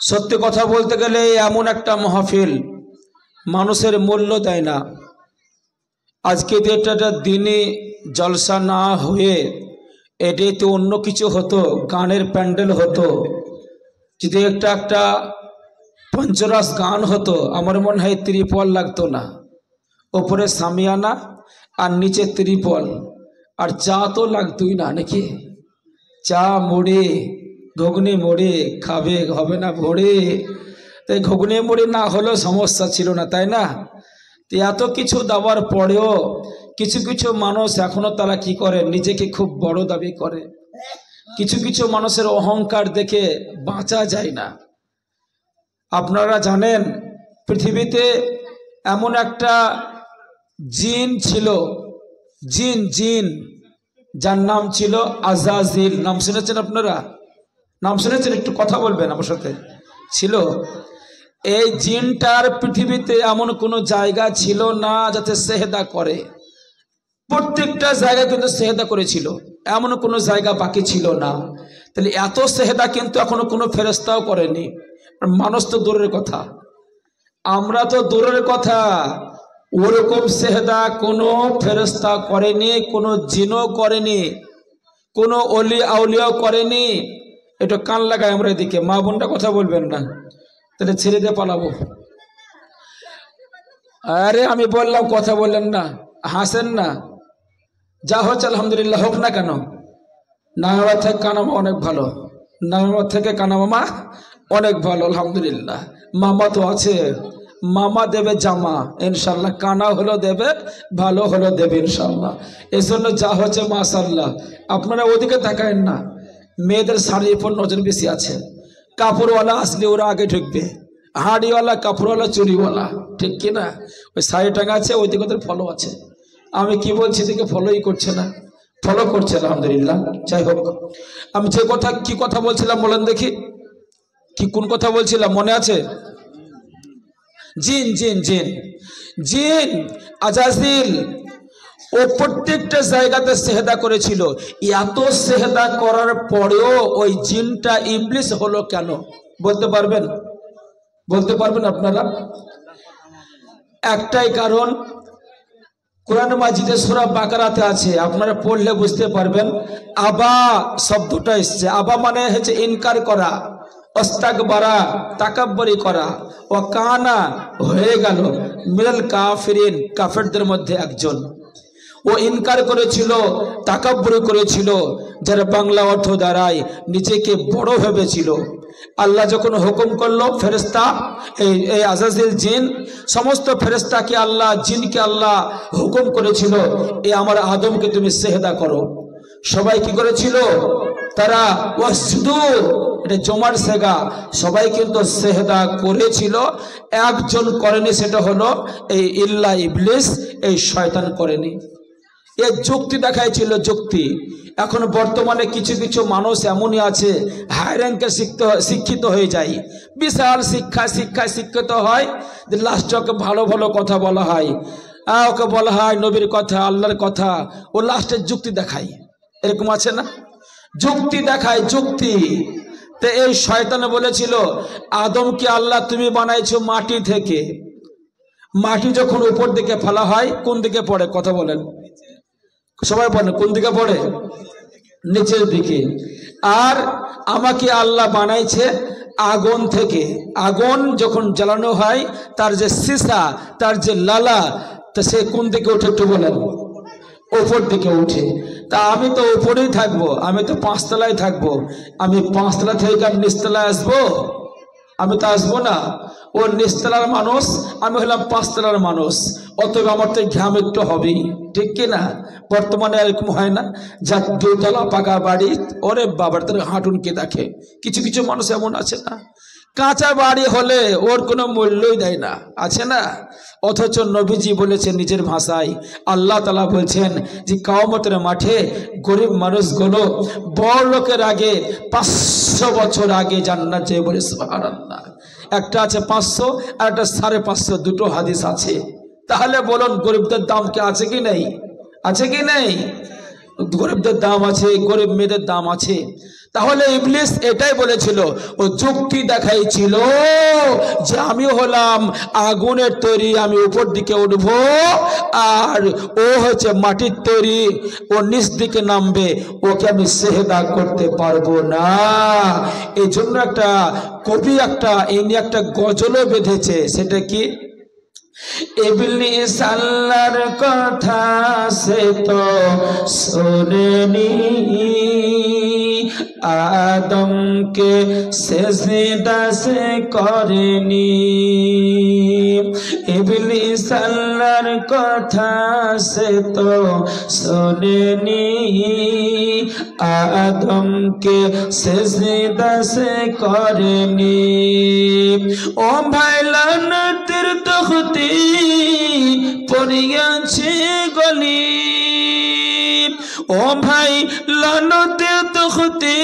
সত্যি কথা বলতে গেলে এমন একটা মাহফিল মানুষের মূল্য দেয় না। আজকে যেটা দিনে জলসা না হয়ে এটাতে অন্য কিছু হতো, গানের প্যান্ডেল হতো, যদি একটা পঞ্চরস গান হতো, আমার মনে হয় ত্রিপল লাগতো না। ওপরে সামিয়ানা আর নিচে ত্রিপল, আর চা তো লাগতোই না নাকি? চা মুড়ি ঘুগনি মুড়ি খাবে হবে না ভরে, তাই ঘুগনি মুড়ি না হলেও সমস্যা ছিল না, তাই না? তো এত কিছু দেওয়ার পরেও কিছু কিছু মানুষ এখনো তারা কি করে, নিজেকে খুব বড় দাবি করে। কিছু কিছু মানুষের অহংকার দেখে বাঁচা যায় না। আপনারা জানেন পৃথিবীতে এমন একটা জিন ছিল, জিন যার নাম ছিল আজাজিল। নাম শুনেছেন আপনারা? নাম শুনেছেন? একটু কথা বলবেন আমার সাথে। ছিল এই জিনটার পৃথিবীতে এমন কোনো জায়গা ছিল না যাতে সেজদা করে। প্রত্যেকটা জায়গায় কিন্তু সেজদা করেছিল, এমন কোনো জায়গা বাকি ছিল না। তাহলে এত সেজদা কিন্তু এখনো কোনো ফেরেশতাও করেনি। মানুষ তো দূরের কথা, আমরা তো দূরের কথা, ওরকম সেজদা কোনো ফেরেশতা করেনি, কোনো জিনও করেনি, কোনো অলি আউলিয়াও করেনি। একটু কান লাগাই আমরা এদিকে, মা বোনটা কথা বলবেন না, তাহলে ছেড়ে দিয়ে পালাবো। আরে আমি বললাম কথা বললেন না, হাসেন না। যা হচ্ছে আলহামদুলিল্লাহ, হোক না কেন? নামাবার থেকে কানামা অনেক ভালো, নামাবার থেকে কানামামা অনেক ভালো আলহামদুলিল্লাহ। মামা তো আছে, মামা দেবে জামা ইনশাল্লাহ, কানা হলো দেবে, ভালো হলো দেবে ইনশাল্লাহ। এই জন্য যা হচ্ছে মাশাল্লাহ। আপনারা ওদিকে তাকায়েন না, মেয়েদের শাড়ির উপর নজর বেশি আছে। কাপড়ওয়ালা আসলে ওরা আগে ঢুকবে, হাঁড়িওয়ালা কাপড়ওয়ালা চুরিওয়ালা, ঠিক কিনা? ওই শাড়ি টাঙা আছে, ওই দিকে ওদের ফলো আছে। আমি কি বলছি দিকে ফলোই করছে না, ফলো করছে আলহামদুলিল্লাহ। যাই হোক, আমি যে কথা কি কথা বলছিলাম বলেন দেখি, কি কোন কথা বলছিলাম মনে আছে? জিন জিন জিন জিন আজাজিল ও প্রত্যেকটা জায়গাতে সেজদা করেছিল। এত সেজদা করার পরেও ওই জিনটা ইবলিস হলো কেন? বলতে পারবেন? বলতে পারবেন আপনারা? একটাই কারণ, কোরআন মাজিদে সূরা বাকারাতে আছে, আপনারা পড়লে বুঝতে পারবেন। আবা শব্দটা এসছে, আবা মানে হচ্ছে ইনকার করা, অস্তাকবারা তাকাব্বরি করা, ও কানা হয়ে গেল মিনাল কাফিরিন, কাফেরদের মধ্যে একজন। ও ইনকার করেছিল, তাকাব্বুরি করেছিল, যার বাংলা অর্থ দাঁড়ায় নিজেকে বড় ভেবেছিল। আল্লাহ যখন হুকুম করলো ফেরেশতা, এই আজাজিল জিন সমস্ত ফেরেশতাকে আল্লাহ, জিনকে আল্লাহ হুকুম করেছিল, এ আমার আদমকে তুমি সেজদা করো। সবাই কি করেছিল? তারা ওয়াসজুদু, এটা জমার সেগা, সবাই কিন্তু সেজদা করেছিল। একজন করেনি, সেটা হলো এই ইল্লা ইবলিস, এই শয়তান করেনি। এ যুক্তি দেখাইছিল, যুক্তি। এখন বর্তমানে কিছু কিছু মানুষ এমনই আছে, হাই র্যাঙ্কে শিক্ষিত হয়ে যায়, বিশাল শিক্ষায় শিক্ষিত হয়, যে লাস্টে ওকে ভালো ভালো কথা বলা হয়, ওকে বলা হয় নবীর কথা, আল্লাহর কথা, ও লাস্টে যুক্তি দেখায়। এরকম আছে না? যুক্তি দেখায়, যুক্তি। তো এই শয়তানে বলেছিল আদমকে আল্লাহ তুমি বানাইছো মাটি থেকে। মাটি যখন উপর দিকে ফেলা হয় কোন দিকে পড়ে? কথা বলেন সবাই, বলেন কোন দিকে পড়ে? নিচের দিকে। আর আমাকে আল্লাহ বানাইছে আগুন থেকে। আগুন যখন জ্বালানো হয় তার যে সীসা, তার যে লালা, তা সে কোন দিকে উঠে একটু বলেন? উপর দিকে উঠে। তা আমি তো উপরেই থাকবো, আমি তো পাঁচতলায় থাকবো, আমি পাঁচতলা থেকে আমি নিচতলায় আসবো? আমি তো আসবো না। ও নিচতলার মানুষ, আমি হলাম পাঁচতলার মানুষ, অতএব আমার তো ঘাম একটু হবেই, ঠিক কিনা? বর্তমানে এরকম হয় না, যা দুতলা পাকা বাড়ি, ওরে বাবার তার হাঁটুনকে দেখে। কিছু কিছু মানুষ এমন আছে না, কাঁচা বাড়ি হলে ওর কোনো মূল্যই দেয় না, আছে না? অথচ নবীজি বলেছেন নিজের ভাষায়, আল্লাহ তাআলা বলছেন যে কিয়ামতের মাঠে গরিব মানুষগুলো বড় লোকের আগে 500 বছর আগে জান্নাত যেয়ে বলে সুবহানাল্লাহ। একটা আছে 500 আর একটা 550, দুটো হাদিস আছে। তাহলে বলুন গরিবদের দাম কি আছে কি নেই? আছে কি নেই? গরিবদের দাম আছে, গরিব মেয়েদের দাম আছে। তাহলে ইবলিস এটাই বলেছিল, ও যুক্তি দেখাইছিল যে আমি হলাম আগুনের তৈরি, আমি উপর দিকে উঠব, আর ও হচ্ছে মাটির তৈরি, ও নিচ দিকে নামবে, ওকে আমি সেজদা করতে পারবো না। এই জন্য একটা কবি এই নিয়ে একটা গজলও বেঁধেছে। সেটা কি? ইবলিস আল্লাহর কথা সে তো শোনেনি, আদমকে সেজদা সে করেনি। ইবলিস আল্লাহর কথা সে তো শোনেনি, আদমকে সেজদা সে করেনি। ও ভাই লানতের তখতি পড়িয়াছে গলি, ও ভাই লানতের তখতি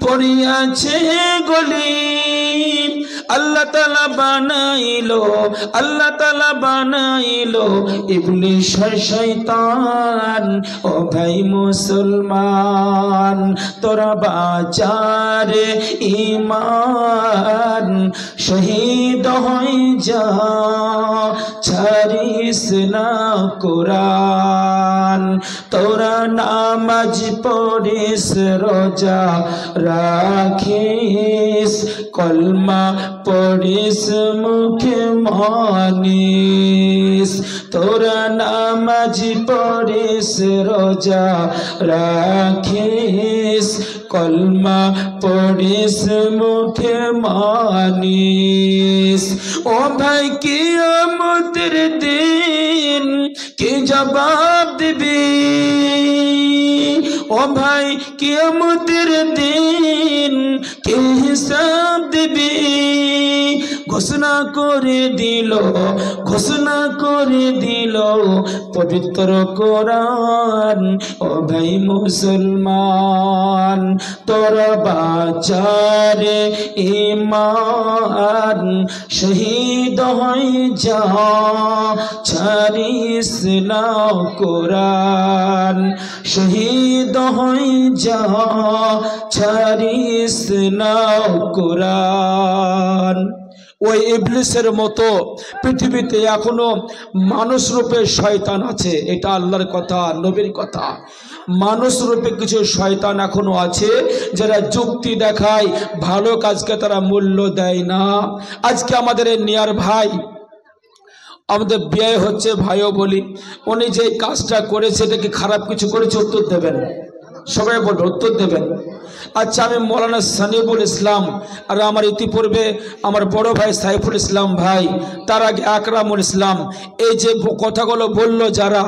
পড়িয়াছে গলি। আল্লাহ তাআলা বানাইলো ইবলিস শয়তান। ও ভাই মুসলমান, তোরা বাঁচারে ঈমান, শহীদ হয়ে যা, ছাড়িস না কোরআন। তোরা নামাজ পড়িস, রোজা রাখিস, কলমা পড়িস, মুখে মানিস। তোরা নামাজ পড়িস, রোজা রাখিস, কলমা পড়িস, মুখে মানিস। ও ভাই কিয়ামতের দিন কি জবাব দিবি? ও ভাই কিয়ামতের দিন কি হিসাব দিবি? ঘোষণা করে দিল পবিত্র কোরআন। ও ভাই মুসলমান, তোরা বাঁচারে ঈমান, শহীদ হয়ে যা, ছাড়িস না কোরআন। শহীদ হয়ে যা, ছাড়িস না কোরআন। ওই ইবলিসের মতো পৃথিবীতে এখনো মানুষ রূপে শয়তান আছে। এটা আল্লাহর কথা, নবীর কথা। মানুষ রূপে কিছু শয়তান এখনো আছে, যারা যুক্তি দেখায়, ভালো কাজকে তারা মূল্য দেয় না। আজকে আমাদের এই নিয়ার ভাই, আমাদের বিয়ে হচ্ছে, ভাইও বলি, উনি যে কাজটা করেছে এটা কি খারাপ কিছু করেছে? উত্তর দেবেন, সবাই বলবে উত্তর দেবেন। আচ্ছা, আমি মৌলানা সানিবুল ইসলাম, আর আমার ইতিপূর্বে আমার বড় ভাই সাইফুল ইসলাম ভাই, তার আগে আকরামুল ইসলাম, এই যে কথাগুলো বললো যারা,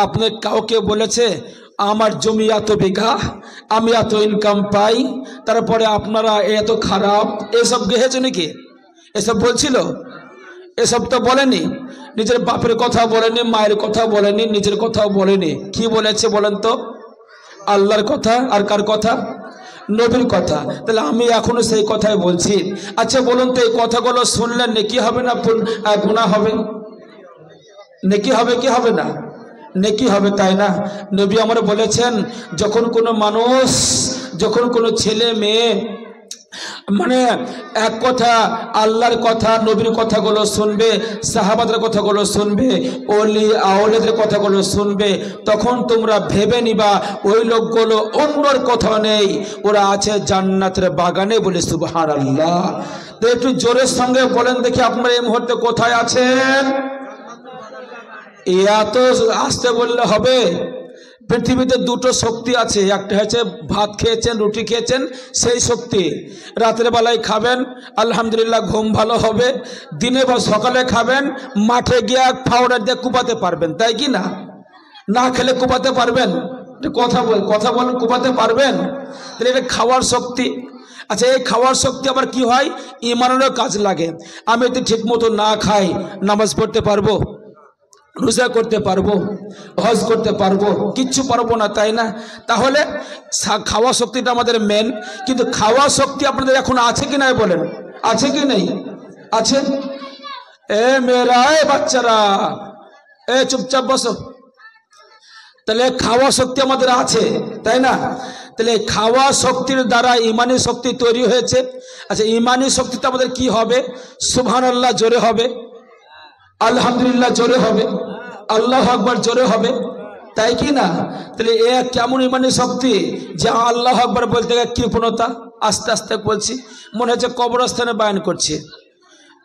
আপনি কাউকে বলেছে আমার জমি এত বিঘা, আমি এত ইনকাম পাই, তারপরে আপনারা এত খারাপ, এসব গেহেছে নাকি? এসব বলছিল? এসব তো বলেনি। নিজের বাপের কথা বলেনি, মায়ের কথা বলেনি, নিজের কথাও বলেনি। কি বলেছে বলেন তো? আল্লাহর কথা। আর কার কথা? নবীর কথা। তাহলে আমি এখনো সেই কথাই বলছি। আচ্ছা বলুন তো, এই কথাগুলো শুনলে নেকি হবে না গুনাহ হবে? নেকি হবে কি হবে না? নেকি হবে, তাই না? নবী আমার বলেছেন, যখন কোনো মানুষ, যখন কোনো ছেলে মেয়ে মানে এক কথা আল্লাহর কথা, নবীর কথাগুলো শুনবে, সাহাবাদের কথাগুলো শুনবে, ওলি আওলাদের কথাগুলো শুনবে, তখন তোমরা ভেবে নিবা ওই লোকগুলো অন্যর কথা নেই, ওরা আছে জান্নাতের বাগানে। বলে সুবহানাল্লাহ। তো একটু জোরের সঙ্গে বলেন দেখি, আপনারা এই মুহূর্তে কোথায় আছেন? এত আসতে বললে হবে? পৃথিবীতে দুটো শক্তি আছে, একটা হচ্ছে ভাত খেয়েছেন, রুটি খেয়েছেন, সেই শক্তি রাতের বেলায় খাবেন, আলহামদুলিল্লাহ ঘুম ভালো হবে। দিনে বা সকালে খাবেন, মাঠে গিয়ে পাউডার দিয়ে কুপাতে পারবেন, তাই কি না? না খেলে কুপাতে পারবেন? কথা বলেন, কুপাতে পারবেন? তাহলে এটা খাওয়ার শক্তি। আচ্ছা, এই খাওয়ার শক্তি আবার কি হয়? ইমানেরও কাজ লাগে। আমি যদি ঠিক মতো না খাই, নামাজ পড়তে পারবো? রোজা করতে পারবো? হজ করতে পারবো? কিচ্ছু পারবো না, তাই না? তাহলে খাওয়া শক্তিটা আমাদের মেন। কিন্তু খাওয়া শক্তি আপনাদের এখন আছে কি নাই বলেন? আছে কি নেই? আছে। এ মেয়েরা, এ বাচ্চারা, এ চুপচাপ বসো। তাহলে খাওয়া শক্তি আমাদের আছে, তাই না? তাহলে খাওয়া শক্তির দ্বারা ইমানি শক্তি তৈরি হয়েছে। আচ্ছা, ইমানি শক্তিতে আমাদের কি হবে? সুবহানাল্লাহ জোরে হবে, আলহামদুলিল্লাহ জোরে হবে, আল্লাহু আকবার জোরে হবে, তাই কি না? তাহলে এ কেমন ইমানি শক্তি যে আল্লাহু আকবার বলতে গেলে কৃপণতা। আস্তে আস্তে বলছি, মনে হচ্ছে কবরস্থানে বয়ান করছি।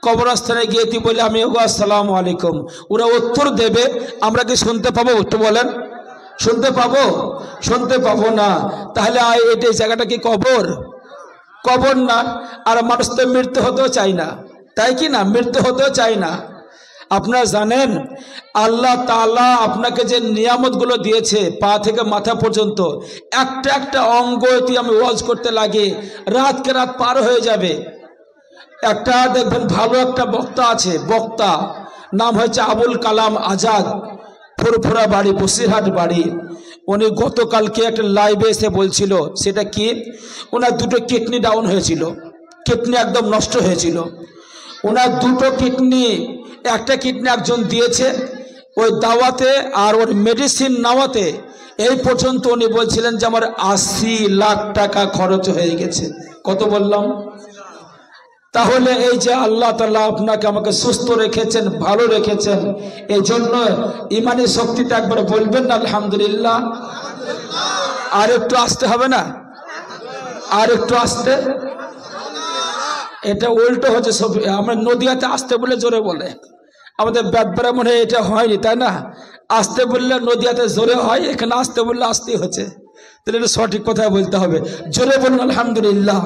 কবরস্থানে গিয়ে তুই বলে আমি আসসালামু আলাইকুম, ওরা উত্তর দেবে, আমরা কি শুনতে পাবো? একটু বলেন, শুনতে পাবো? শুনতে পাবো না। তাহলে এটা জায়গাটা কি কবর? কবর না। আর মানুষ তো মৃত্যু হতেও চাই না, তাই কি না? মৃত্যু হতেও চাই না। আপনারা জানেন আল্লাহ তাআলা আপনাকে যে নিয়ামতগুলো দিয়েছে পা থেকে মাথা পর্যন্ত, একটা একটা অঙ্গ আমি ওয়াজ করতে লাগে রাতকে রাত পার হয়ে যাবে। একটা দেখবেন ভালো একটা বক্তা আছে, বক্তা নাম হয়েছে আবুল কালাম আজাদ, ফুরফুরা বাড়ি, বসিরহাট বাড়ি। উনি গতকালকে একটা লাইভে এসে বলছিল, সেটা কি, ওনার দুটো কিডনি ডাউন হয়েছিল, কিডনি একদম নষ্ট হয়েছিল। ওনার দুটো কিডনি, একটা কিডনি একজন দিয়েছে ওই দাওয়াতে, আর ওর মেডিসিন নেওয়াতে এই পর্যন্ত উনি বলছিলেন যে আমার 80 লাখ টাকা খরচ হয়ে গেছে। কত বললাম? তাহলে এই যে আল্লাহ তাআলা আপনাকে আমাকে সুস্থ রেখেছেন, ভালো রেখেছেন, এই জন্য ইমানি শক্তিটা একবার বলবেন না আলহামদুলিল্লাহ? আর একটু আসতে হবে না? আর একটু আসতে। এটা উল্টো হচ্ছে সব। আমরা নদিয়াতে আসতে বলে জোরে বলে, আমাদের ব্যাপারে মনে হয় এটা হয়নি, তাই না? আসতে বললে নদিয়াতে জোরে হয়, এখানে আসতে বললে আসতেই হচ্ছে। তাহলে এটা সঠিক কথা বলতে হবে। জোরে বলুন আলহামদুলিল্লাহ,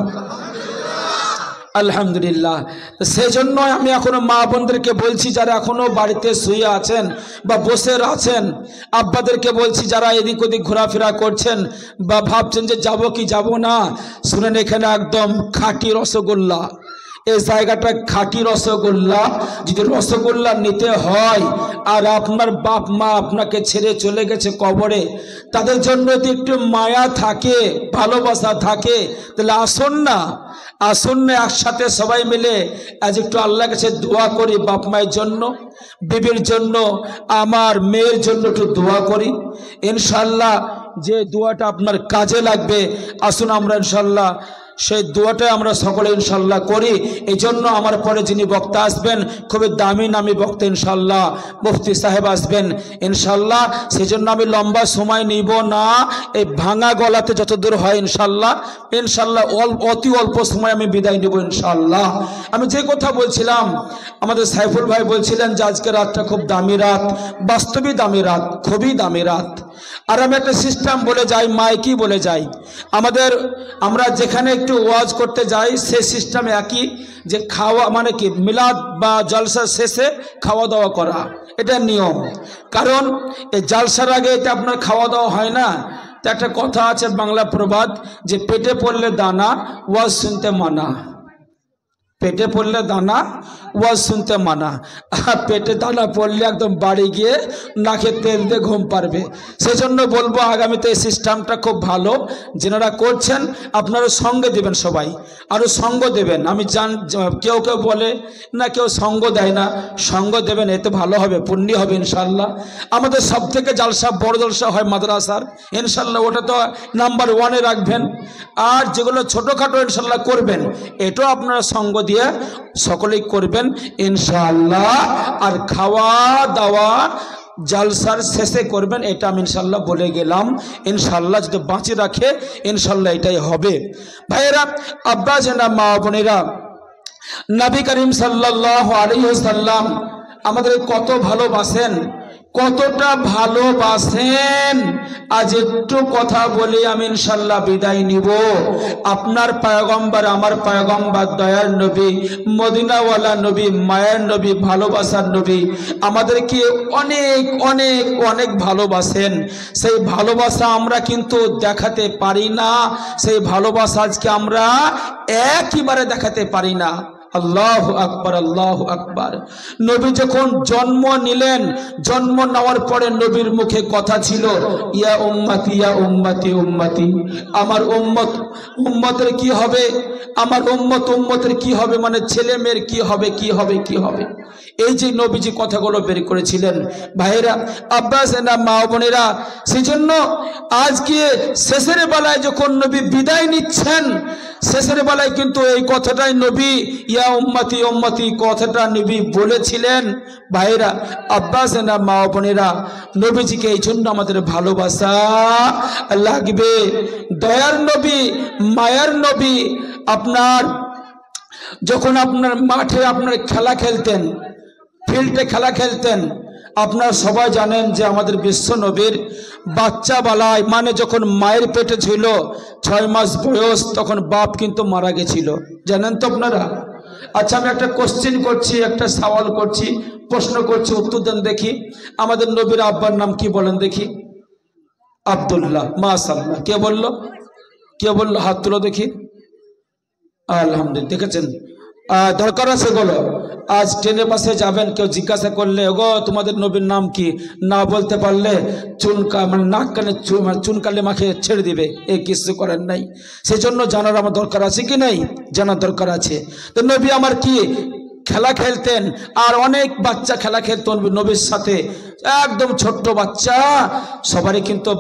আলহামদুলিল্লাহ। সেই জন্য আমি এখনো মা বোনদেরকে বলছি যারা এখনো বাড়িতে শুয়ে আছেন বা বসে আছেন, আব্বাদেরকে বলছি যারা এদিক ওদিক ঘোরাফেরা করছেন বা ভাবছেন যে যাব কি যাব না, শুনেন এখানে একদম খাঁটি রসগোল্লা, এই জায়গাটা খাঁটি রসগোল্লা। যদি রসগোল্লা নিতে হয় আর আপনার বাপ মা আপনাকে ছেড়ে চলে গেছে কবরে, তাদের জন্য যদি একটু মায়া থাকে, ভালোবাসা থাকে, তাহলে আসুন না, আসুন না একসাথে সবাই মিলে আজ একটু আল্লাহর কাছে দোয়া করি, বাপ মায়ের জন্য, বিবির জন্য, আমার মেয়ের জন্য একটু দোয়া করি। ইনশাল্লাহ যে দোয়াটা আপনার কাজে লাগবে, আসুন আমরা ইনশাল্লাহ সেই দোয়াটা আমরা সকলে ইনশাল্লাহ করি। এই জন্য আমার পরে যিনি বক্তা আসবেন, খুবই দামি নামি বক্তা ইনশাল্লাহ, মুফতি সাহেব আসবেন ইনশাল্লাহ। সেই জন্য আমি লম্বা সময় নিব না, এই ভাঙা গলাতে যত দূর হয় ইনশাল্লাহ, ইনশাল্লাহ অতি অল্প সময় আমি বিদায় নেব ইনশাল্লাহ। আমি যে কথা বলছিলাম, আমাদের সাইফুল ভাই বলছিলেন যে আজকে রাতটা খুব দামি রাত, বাস্তবই দামি রাত, খুবই দামি রাত। আর আমি একটা সিস্টেম বলে যাই, মাইকি বলে যাই, আমরা যেখানে একটু ওয়াজ করতে যাই সেই সিস্টেম একই, যে খাওয়া মানে কি মিলাদ বা জলসা শেষে খাওয়া দাওয়া করা, এটা নিয়ম। কারণ এই জলসার আগে এটা আপনার খাওয়া দাওয়া হয় না। তো একটা কথা আছে বাংলা প্রবাদ, যে পেটে পড়লে দানা ওয়াজ শুনতে মানা, পেটে পড়লে দানা ওয়াজ শুনতে মানা। পেটে দানা পড়লে একদম বাড়ি গিয়ে নাকে তেল দিয়ে ঘুম পারবে। সেই জন্য বলবো আগামীতে এই সিস্টেমটা খুব ভালো, যেনারা করছেন আপনারা সঙ্গে দেবেন, সবাই আরও সঙ্গ দেবেন। আমি কেউ কেউ বলে না, কেউ সঙ্গ দেয় না, সঙ্গ দেবেন, এতে ভালো হবে, পুণ্য হবে ইনশাল্লাহ। আমাদের সব থেকে জালসা বড় জলসা হয় মাদ্রাসার, ইনশাল্লাহ ওটা তো নাম্বার 1-এ রাখবেন। আর যেগুলো ছোটোখাটো ইনশাল্লাহ করবেন, এটাও আপনারা সঙ্গ দিয়ে সকলেই করবেন ইনশাআল্লাহ। আর খাওয়া দাওয়া জালসার শেষে করবেন, এটা আমি ইনশাআল্লাহ বলে গেলাম। ইনশাআল্লাহ যদি বাঁচিয়ে রাখে ইনশাআল্লাহ এটাই হবে। ভাইয়েরা, আব্বা জানা, মা বোনেরা, নবী করিম সাল্লাল্লাহু আলাইহি ওয়াসাল্লাম আমাদের কত ভালোবাসেন, কতটা ভালোবাসেন। আজ একটু কথা বলে আমি ইনশাল্লাহ বিদায় নিব। আপনার পয়গম্বর, আমার পয়গম্বর, দয়ার নবী, মদিনাওয়ালা নবী, মায়ের নবী, ভালোবাসার নবী আমাদেরকে অনেক অনেক অনেক ভালোবাসেন। সেই ভালোবাসা আমরা কিন্তু দেখাতে পারি না, সেই ভালোবাসা আজকে আমরা একইবারে দেখাতে পারি না। আল্লাহু আকবার, আল্লাহু আকবার। নবী যখন জন্ম নিলেন, জন্ম নেওয়ার পরে নবীর মুখে কথা ছিল, ইয়া উম্মতি, ইয়া উম্মতি, উম্মতি। আমার উম্মত, উম্মতের কি হবে, আমার উম্মত, উম্মতের কি হবে, মানে ছেলে মেয়ের কি হবে, কি হবে, কি হবে। এই যে নবীজি কথাগুলো বের করেছিলেন ভাইরা, আব্বাস না মা বোনেরা, সেজন্য আজকে শেষের বেলায় যখন নবী বিদায় নিচ্ছেন, শেষের বেলায় কিন্তু এই কথাটাই নবী, ইয়া উম্মতি উম্মতি কথাটা নবী বলেছিলেন ভাইরা। আব্বাস না মা বোনেরা, নবীজিকে এই জন্য আমাদের ভালোবাসা লাগবে। দয়ার নবী, মায়ার নবী। আপনার যখন আপনার মাঠে আপনার খেলা খেলতেন, ফিল্ডে খেলা খেলতেন, আপনারা সবাই জানেন যে আমাদের বিশ্ব নবীর বাচ্চা বেলায়, মানে যখন মায়ের পেটে ছিল 6 মাস বয়স, তখন বাপ কিন্তু মারা গেছিল, জানেন তো আপনারা। আচ্ছা, আমি একটা কোশ্চেন করছি, একটা সওয়াল করছি, প্রশ্ন করছি, উত্তর দেন দেখি। আমাদের নবীর আব্বার নাম কি বলেন দেখি? আব্দুল্লাহ। মাশাআল্লাহ। কে বললো? কে বললো? হাত তুলো দেখি। আলহামদুলিল্লাহ। দেখেছেন, দরকার আছে বলো। আজ ট্রেনের পাশে যাবেন, কেউ জিজ্ঞাসা করলে, ওগো তোমাদের নবীর নাম কি, না বলতে পারলে মানে নাক কানে চুনকালে মাখে ছেড়ে দিবে, এই কিছু করেন নাই। সেই জন্য জানার আমার দরকার আছে কি নাই? জানার দরকার আছে। তো নবী আমার কি খেলা খেলতেন, আর অনেক বাচ্চা খেলা খেলতো নবীর সাথে, একদম ছোট্ট বাচ্চা, সবারই কিন্তু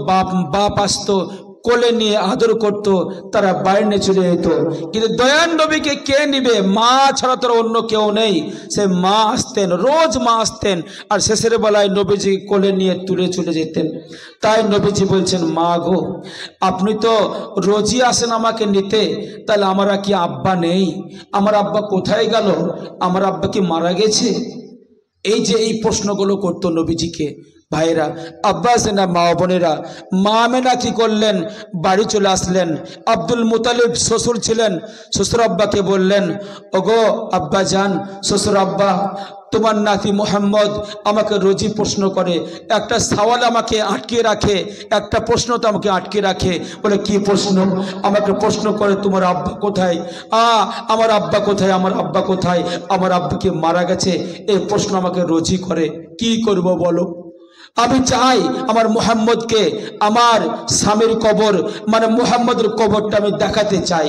বাপ আসতো, কোলে নিয়ে আদর করত, তারা বাইরে চলে যেত। কিন্তু দয়ান নবীকে কে নিবে? মা ছাড়া তো অন্য কেউ নেই। সে মা আসতেন, রোজ মা আসতেন, আর শেষের বেলায় নবীজি কোলে নিয়ে তুলে চলে যেতেন। তাই নবীজি বলছেন, মা গো, আপনি তো রোজই আসেন আমাকে নিতে, তাহলে আমার কি আব্বা নেই? আমার আব্বা কোথায় গেল? আমার আব্বা কি মারা গেছে? এই যে এই প্রশ্নগুলো করতো নবীজিকে ভাইরা। আব্বাস না মা বোনেরা, মা আমেনা কি করলেন? বাড়ি চলে আসলেন। আব্দুল মুতালিব শ্বশুর ছিলেন, শ্বশুর আব্বাকে বললেন, ওগো আব্বা যান, শ্বশুর আব্বা, তোমার নাতি মোহাম্মদ আমাকে রোজই প্রশ্ন করে, একটা সওয়াল আমাকে আটকে রাখে, একটা প্রশ্ন তো আমাকে আটকে রাখে। বলে, কি প্রশ্ন? আমাকে প্রশ্ন করে, তোমার আব্বা কোথায়? আমার আব্বা কোথায়? আমার আব্বা কোথায়? আমার আব্বা কি মারা গেছে? এই প্রশ্ন আমাকে রোজই করে। কি করব বলো? আমি চাই আমার মুহাম্মদকে আমার স্বামীর কবর, মানে মুহাম্মদের কবরটা আমি দেখাতে চাই,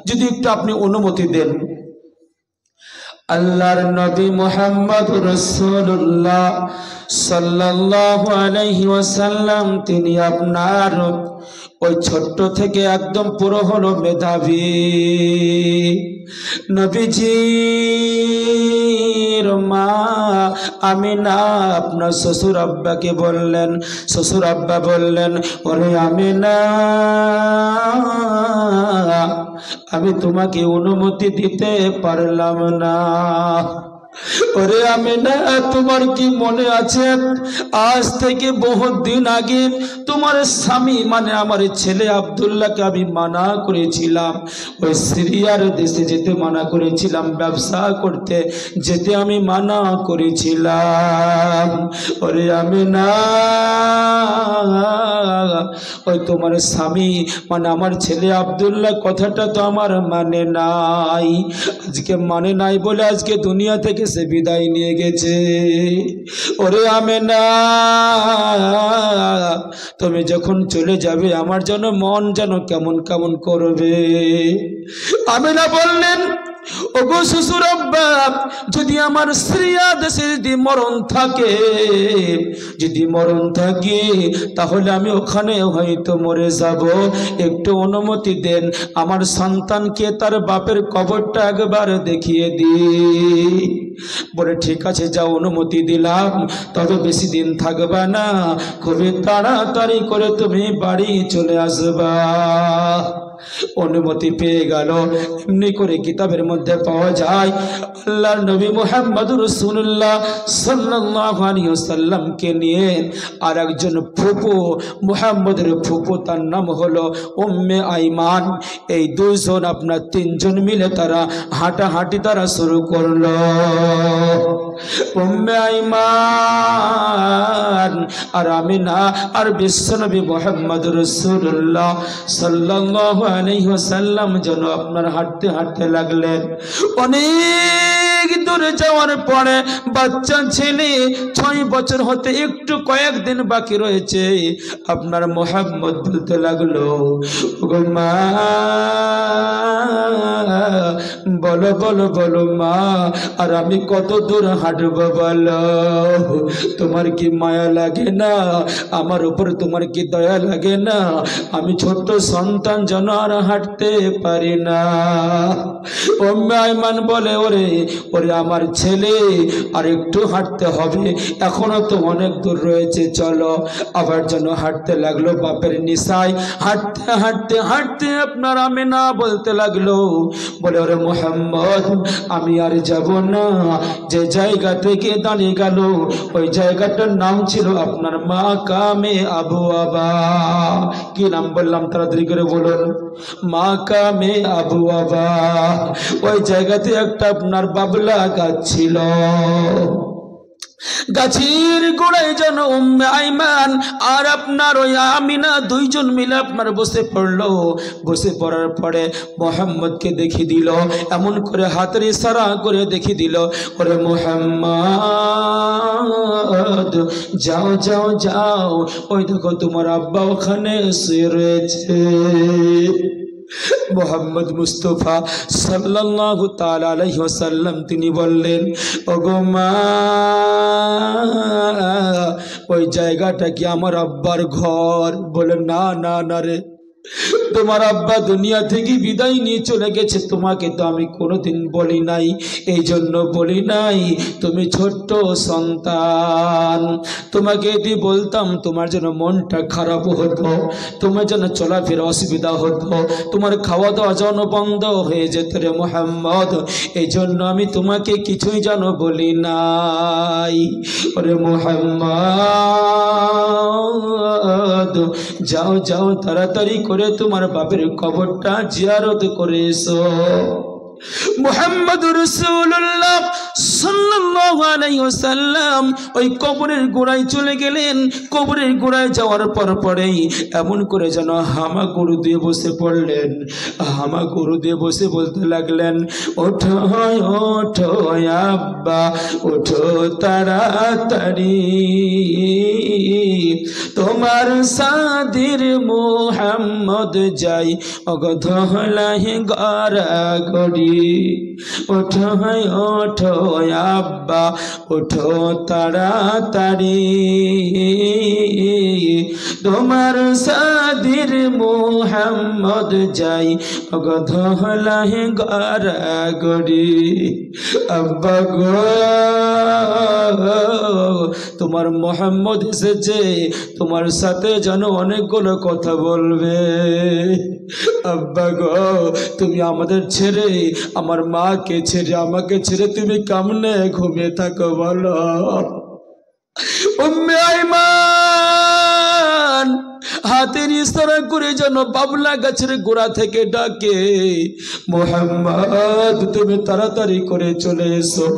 যদি একটু আপনি অনুমতি দেন। আল্লাহর নবী মুহাম্মদ রাসূলুল্লাহ সাল্লাল্লাহু আলাইহি ওয়াসাল্লাম, তিনি আপনার ওই ছোট্ট থেকে একদম পুরো হলো মেধাবী নবীজির মা আমিনা আপনার শ্বশুর আব্বাকে বললেন, শ্বশুর আব্বা বললেন, ওরে আমিনা, আমি তোমাকে অনুমতি দিতে পারলাম না। ওরে আমিনা, তোমার কি মনে আছে, আজ থেকে বহুত দিন আগে তোমার স্বামী মানে আমার ছেলে আব্দুল্লাহকে আমি মানা করেছিলাম, ওই সিরিয়ার দেশে যেতে মানা করেছিলাম, ব্যবসা করতে যেতে আমি মানা করেছিলাম। ওরে আমিনা, ওই তোমার স্বামী মানে আমার ছেলে আব্দুল্লাহ কথাটা তো আমার মানে নাই, আজকে মানে নাই বলে আজকে দুনিয়া থেকে সে বিদায় নিয়ে গেছে। ওরে আমিনা, তুমি যখন চলে যাবে আমার যেন মন যেন কেমন কেমন করবে। আমিনা বললেন, ওগো শ্বশুর আব্বা, যদি আমার সিরিয়া দেশে যদি মরণ থাকে, যদি মরণ থাকে, তাহলে আমি ওখানে হয়তো মরে যাব, একটু অনুমতি দেন, আমার সন্তানকে তার বাপের কবরটা একবার দেখিয়ে দিই। বলে, ঠিক আছে যাও, অনুমতি দিলাম, তবে বেশি দিন থাকবা না, খুবই তাড়াতাড়ি করে তুমি বাড়ি চলে আসবা। অনুমতি পেয়ে গেল। এমনি করে কিতাবের মধ্যে পাওয়া যায়, আল্লাহর নবী মুহাম্মদুর রাসূলুল্লাহ সাল্লাল্লাহু আলাইহি ওয়াসাল্লামকে নিয়ে আর একজন ফুপু, মুহাম্মদের ফুপু, তার নাম হলো উম্মে আইমান, এই দুইজন আপনার তিনজন মিলে তারা হাঁটাহাঁটি তারা শুরু করলো। উম্মে আইমান আর আমিনা আর বিশ্বনবী মুহাম্মদুর রাসূলুল্লাহ সাল্লাল্লাহু আলাইহি ওয়াসাল্লাম যেন আপনার হাঁটতে হাঁটতে লাগলেন। অনেক দূরে যাওয়ার পরে বাচ্চা ছেলে 6 বছর হতে একটু কয়েকদিন বাকি রয়েছে, আপনার মুহাম্মদ বলতে লাগলো, ওগো মা, বলো বলো বলো মা, আর আমি কত দূর হাঁটবো বলো? তোমার কি মায়া লাগে না? আমার উপর তোমার কি দয়া লাগে না? আমি ছোট্ট সন্তান যেন আর হাঁটতে পারি না। উম্মে আইমান বলে, ওরে ওরে আমার ছেলে, আর একটু হাঁটতে হবে, এখনো তো অনেক দূর রয়েছে, চলো। আবার যেন হাঁটতে লাগলো বাপের নিশায়। হাঁটতে হাঁটতে হাঁটতে আপনার আমিনা বলতে লাগলো, বলে, ওরে মুহাম্মদ, আমি আর যাব না। যে জায়গা থেকে দাঁড়িয়ে গেল ওই জায়গাটার নাম ছিল আপনার মাকামে আবু আবা। কি নাম বললাম তাড়াতাড়ি করে বলুন? মাকামে আবু আবা। ওই জায়গাতে একটা আপনার বাবলা গাছ ছিল। গাছের গোড়ায় যেন উম্মে আইমান আর আপনার ওই আমিনা দুইজন মিলে আপনার বসে পড়লো। বসে পড়ার পরে মুহাম্মদকে দেখিয়ে দিল, এমন করে হাতের ইশারা করে দেখিয়ে দিল, ওরে মুহাম্মদ, যাও যাও যাও, ওই দেখো তোমার আব্বা ওখানে শুয়ে রয়েছে। মোহাম্মদ মুস্তাফা সাল্লাল্লাহু তাআলা আলাইহি ওয়াসাল্লাম তিনি বললেন, ওগো মা, ওই জায়গাটা কি আমার আব্বার ঘর? বলে, না না না রে, তোমার আব্বা দুনিয়া থেকে বিদায় নিয়ে চলে গেছে, তোমাকে তো আমি কোনোদিন বলি নাই, এই জন্য বলি নাই, তুমি ছোট্ট সন্তান, তোমাকে যদি বলতাম তোমার যেন মনটা খারাপ হতো, তোমার যেন চলাফেরা অসুবিধা হতো, তোমার খাওয়া দাওয়া যেন বন্ধ হয়ে যেত রে মুহাম্মদ, এই জন্য আমি তোমাকে কিছুই যেন বলি নাই। ওরে মুহাম্মদ, যাও যাও তাড়াতাড়ি করে তোমার বাপের কবরটা জিয়ারত করে এসো। মুহাম্মদুর রাসূলুল্লাহ সাল্লাল্লাহু আলাইহি ওয়াসাল্লাম ওই কবরের গোড়ায় চলে গেলেন। কবরের গোড়ায় যাওয়ার পরেই এমন করে যেন হামা গরু দিয়ে বসে পড়লেন। হামা গরু দিয়ে বসে বলতে লাগলেন, ওঠো ওঠো আব্বা, ওঠো তাড়াতাড়ি, তোমার সাদির মুহাম্মদ যাই অগধলাহি গড়াগড়ি। ওঠো ওঠো আব্বা, ওঠো তাড়াতাড়ি, তোমার সাদির মুহাম্মদ যাই অগধলাহি গড়াগড়ি। আব্বা গো, তোমার মুহাম্মদ এসেছে, তোমার সাথে যেন অনেকগুলো কথা বলবে। আব্বা গো, তুমি আমাদের ছেড়ে, আমার মাকে ছেড়ে, আমাকে ছেড়ে তুমি কেমনে ঘুমিয়ে থাকো বলো? উম্মে আইমান হাতের ইশারা করে যেন বাবলা গাছের গোড়া থেকে ডাকে, মুহাম্মদ তুমি তাড়াতাড়ি করে চলে এসো,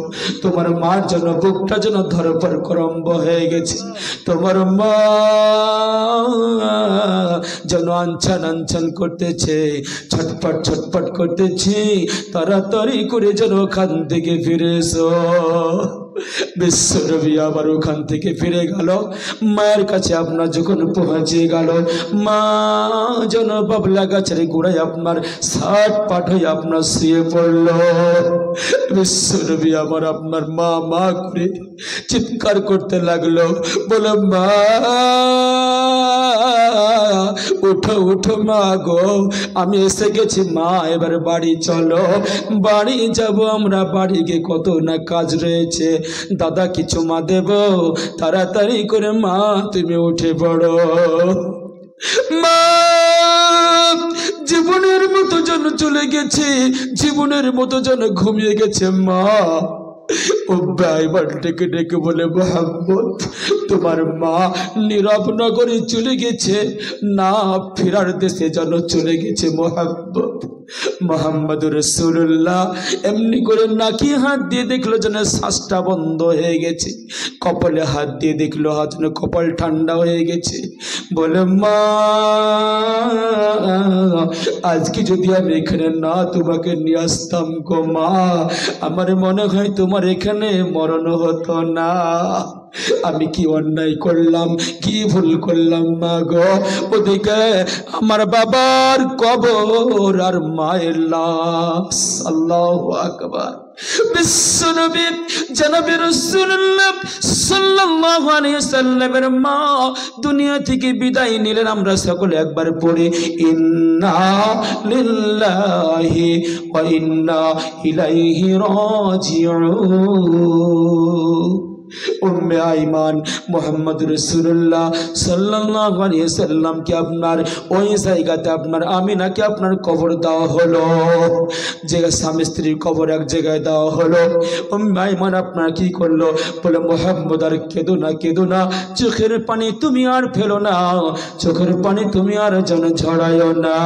তোমার মার যেন বুকটা যেন ধরপর করম্ব হয়ে গেছে, তোমার মা যেন আনছান আনছান করতেছে, ছটপট ছটপট করতেছে, তাড়াতাড়ি করে যেন ওখান থেকে ফিরে এসো। বিশ্বনবী আবার ওখান থেকে ফিরে গেল। মায়ের কাছে আপনার যখন পৌঁছে গেল, মা যেন বাবলা গাছের গোড়ায় আপনার ষাট পাঠ হয়ে আপনার শুয়ে পড়ল। বিশ্বনবী আবার আপনার মা মা করে চিৎকার করতে লাগলো, বলে, মা উঠো উঠো মা গো, আমি এসে গেছি মা, এবার বাড়ি চলো, বাড়ি যাব আমরা, বাড়ি গিয়ে কত না কাজ রয়েছে, দাদা কিছু মা দেব, তাড়াতাড়ি করে মা তুমি উঠে পড়ো। মা জীবনের মতো যেন চলে গেছে, জীবনের মতো যেন ঘুমিয়ে গেছে মা। ও ভাই ডেকে ডেকে বলে, মোহাম্মদ তোমার মা নীরব নগরে চলে গেছে, না ফেরার দেশে যেন চলে গেছে মোহাম্মদুর রাসূলুল্লাহ এমনি করে নাকি হাত দিয়ে দেখলো যেন শ্বাসটা বন্ধ হয়ে গেছে, কপালে হাত দিয়ে দেখলো যেন কপাল ঠান্ডা হয়ে গেছে। বলে মা আজকে যদি আমি এখানে না তোমাকে নিয়ে আসতাম গো মা, আমার মনে হয় তোমার এখানে মরণ হতো না। আমি কি অন্যায় করলাম, কি ভুল করলাম মা গো? ওদিকে আমার বাবার কবর আর মায়ের লাশ। আল্লাহু আকবার। বিশ্বনবী জনাবে রাসূলুল্লাহ সাল্লাল্লাহু আলাইহি সাল্লামের মা দুনিয়া থেকে বিদায় নিলেন। আমরা সকলে একবার পড়ি ইন্না লিল্লাহি ওয়া ইন্না ইলাইহি রাজিউন। উম্মে আইমান মুহাম্মদ রাসূলুল্লাহ সাল্লাল্লাহু আলাইহি সাল্লামকে আপনার ওই জায়গাতে আপনার আমিনাকে আপনার কবর দেওয়া হলো, যে স্বামী স্ত্রীর কবর এক জায়গায় দেওয়া হলো। উম্মে আইমান আপনার কি করলো? বলে মুহাম্মদ আর কেঁদো না, কেঁদো না, চোখের পানি তুমি আর ফেলো না, চোখের পানি তুমি আর যেন ঝরায়ও না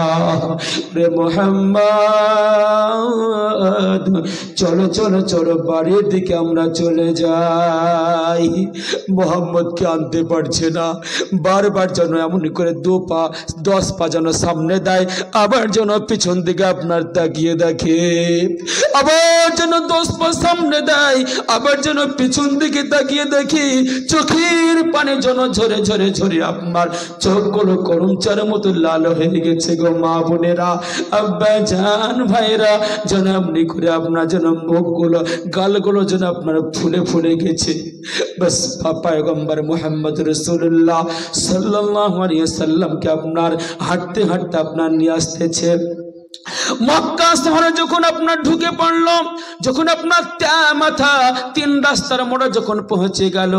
রে মুহাম্মদ। চলো চলো চলো বাড়ির দিকে আমরা চলে যাই। মোহাম্মদকে আনতে পারছে না, বারবার যেন এমন করে 10 পা যেন সামনে দেয়, আবার যেন পিছন দিকে আপনার তাকিয়ে দেখে, আবার যেন 10 পা সামনে দেয়, আবার যেন পিছন দিকে তাকিয়ে দেখি, চোখের পানি যেন ঝরে ঝরে ঝরে আপনার চোখগুলো করমচার মতো লাল হয়ে গেছে গো মা বোনেরা, আব্বা জান ভাইরা, যেন এমনি করে আপনার যেন মুখগুলো গালগুলো যেন আপনার ফুলে ফুলে গেছে। बस पैगम्बर मुहम्मद रसूलुल्लाह सल्लल्लाहु अलैहि वसल्लम के আপনার হাঁটতে হাঁটতে আপনার নিয়ে আসতেছে। মক্কা শহরে যখন আপনার ঢুকে পড়ল, যখন আপনার মাথা 3 রাস্তার মোড়ে যখন পৌঁছে গেল,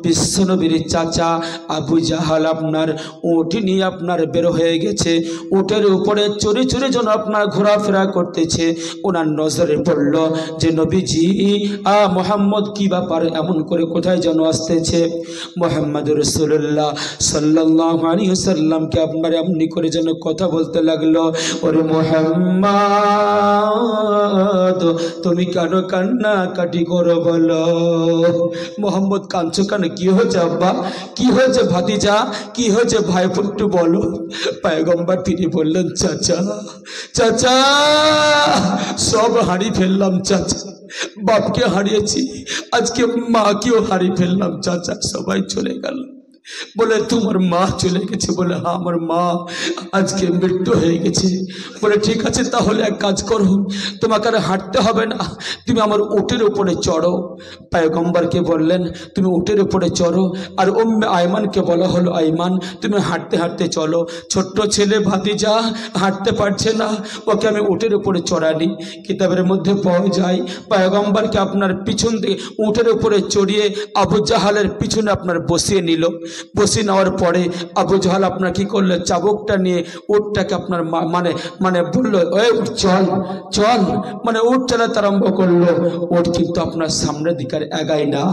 বিশ্বনবীর চাচা আবু জাহাল আপনার উট নিয়ে আপনার বের হয়ে গেছে, উটের উপরে চড়ে চড়ে যেন আপনার ঘোরাফেরা করতেছে। ওনার নজরে পড়ল যে নবীজি মোহাম্মদ কি ব্যাপার, এমন করে কোথায় যেন আসতেছে। মুহাম্মদ রাসূলুল্লাহ সাল্লাল্লাহু আলাইহি ওয়াসাল্লামকে আপনার এমনি করে যেন কথা বলতে লাগলো, ওরে মোহাম্মদ তুমি কেন কান্না কাটি করো বলো? মোহাম্মদ কাঁদছো কেন? কি হয়েছে আব্বা, কি হয়েছে ভাতিজা, কি হয়েছে ভাই একটু বলো। পয়গম্বর তিনি বললেন চাচা চাচা সব হারিয়ে ফেললাম চাচা, বাপকে হারিয়েছি, আজকে মাকেও হারিয়ে ফেললাম চাচা, সবাই চলে গেল। বলে তোমার মা চলে গেছে? বলে হ্যাঁ আমার মা আজকে মৃত্যু হয়ে গেছে। বলে ঠিক আছে তাহলে এক কাজ করো, তোমাকে আর হাঁটতে হবে না, তুমি আমার উটের উপরে চড়ো। পয়গম্বরকে বললেন তুমি উটের উপরে চড়ো, আর উম্মে আইমানকে বলা হলো আইমান তুমি হাঁটতে হাঁটতে চলো। ছোট্ট ছেলে ভাতিজা হাঁটতে পারছে না, ওকে আমি উটের উপরে চড়ানি। কিতাবের মধ্যে পাওয়া যায় পয়গম্বরকে আপনার পিছন দিয়ে উটের উপরে চড়িয়ে আবু জাহালের পিছনে আপনার বসিয়ে নিল। বসে নেওয়ার পরে আবু জাহাল আপনার কি করলো, চাবুকটা নিয়ে উটটাকে আপনার মানে মানে বললো ওই চল চল, মানে উট চালাতে আরম্ভ করলো। উট কিন্তু আপনার সামনের দিকে এগায় না,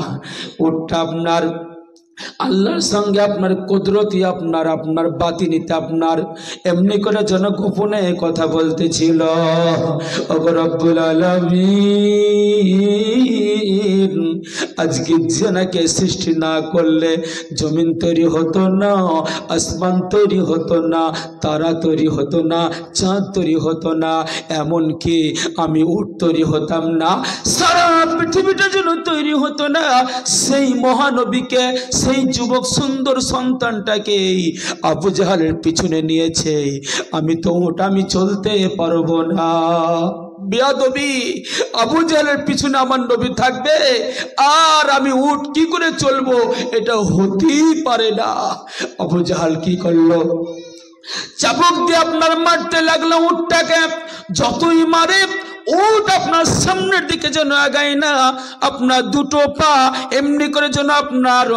উটটা আপনার আল্লাহর সঙ্গে আপনার কুদরতি আপনার আপনার বাতিনিতে আপনার এমনি করে যেন গোপনে কথা বলতেছিল। ওগো রব্বুল আলামিন আজকে জেনাকে সৃষ্টি না করলে জমিন তৈরি হতো না, আসমান তৈরি হতো না, তারা তৈরি হতো না, চাঁদ তৈরি হতো না, এমনকি আমি উট তৈরি হতাম না, সারা পৃথিবীটা যেন তৈরি হতো না। সেই মহানবীকে, সেই যুবক সুন্দর সন্তানটাকে আবু জাহালের পিছনে নিয়েছে, আমি তো ওটা আমি চলতে পারবো না। বিয়াদবি, আবু জাহালের পিছনে আমার নবী থাকবে আর আমি উট কি করে চলবো, এটা হতেই পারে না। আবু জাহাল কি করলো, চাবুক দিয়ে আপনার মারতে লাগলো উটটাকে, যতই মারে উট আপনার সামনের দিকে যেন আগায় না, আপনার দুটো পা এমনি করে যেন আপনার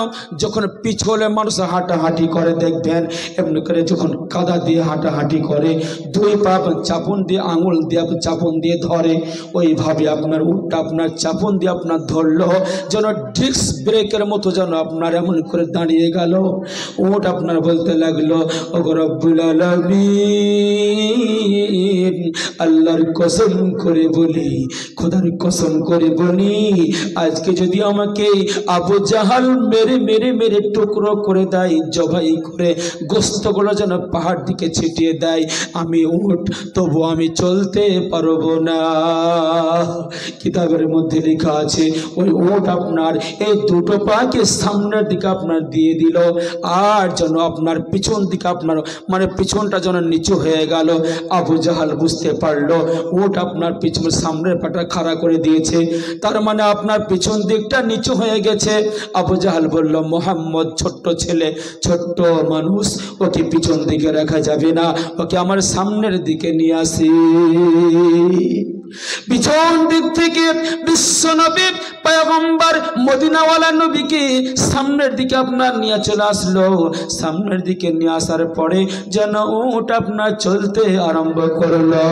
যখন পিছলে মানুষ হাঁটাহাঁটি করে দেখবেন এমনি করে যখন কাদা দিয়ে হাঁটাহাঁটি করে দুই পা চাপন দিয়ে আঙুল দিয়ে চাপন দিয়ে ধরে, ওইভাবে আপনার উটটা আপনার চাপন দিয়ে আপনার ধরলো যেন ডিস্ক ব্রেকের মতো যেন আপনার এমন করে দাঁড়িয়ে গেল। উট আপনার বলতে লাগলো, ওগো রব্বুল আলামিন, আল্লাহর কসম করে বলি, খোদার কসম করে বলি, আজকে যদি আমাকে আবু জাহাল মেরে মেরে মেরে টুকরো করে দেয়, জবাই করে গোস্তগুলো যেন পাহাড় দিকে ছিটিয়ে দেয়, আমি উট তবু আমি চলতে পারবো না। কিতাবের মধ্যে লেখা আছে ওই উট আপনার এই দুটো পাকে সামনের দিকে আপনার দিয়ে দিল, আর যেন আপনার পিছন দিকে আপনার মানে পিছনটা যেন নিচু হয়ে গেল। আবু জাহাল বুঝতে পারলো উট আপনার পিছন সামনের পাটা খাড়া করে দিয়েছে, তার মানে আপনার পিছন দিকটা নিচু হয়ে গেছে। আবু জাহাল বলল, মোহাম্মদ ছোট্ট ছেলে, ছোট্ট মানুষ, ওকে পিছন দিকে রাখা যাবে না, ওকে আমার সামনের দিকে নিয়ে আসি। পিছন দিক থেকে বিশ্বনবী পয়গম্বর মদিনাওয়ালা নবীকে সামনের দিকে আপনার নিয়ে চলে আসলো। সামনের দিকে নিয়ে আসার পরে যেন উট আপনার চলতে আরম্ভ করলো।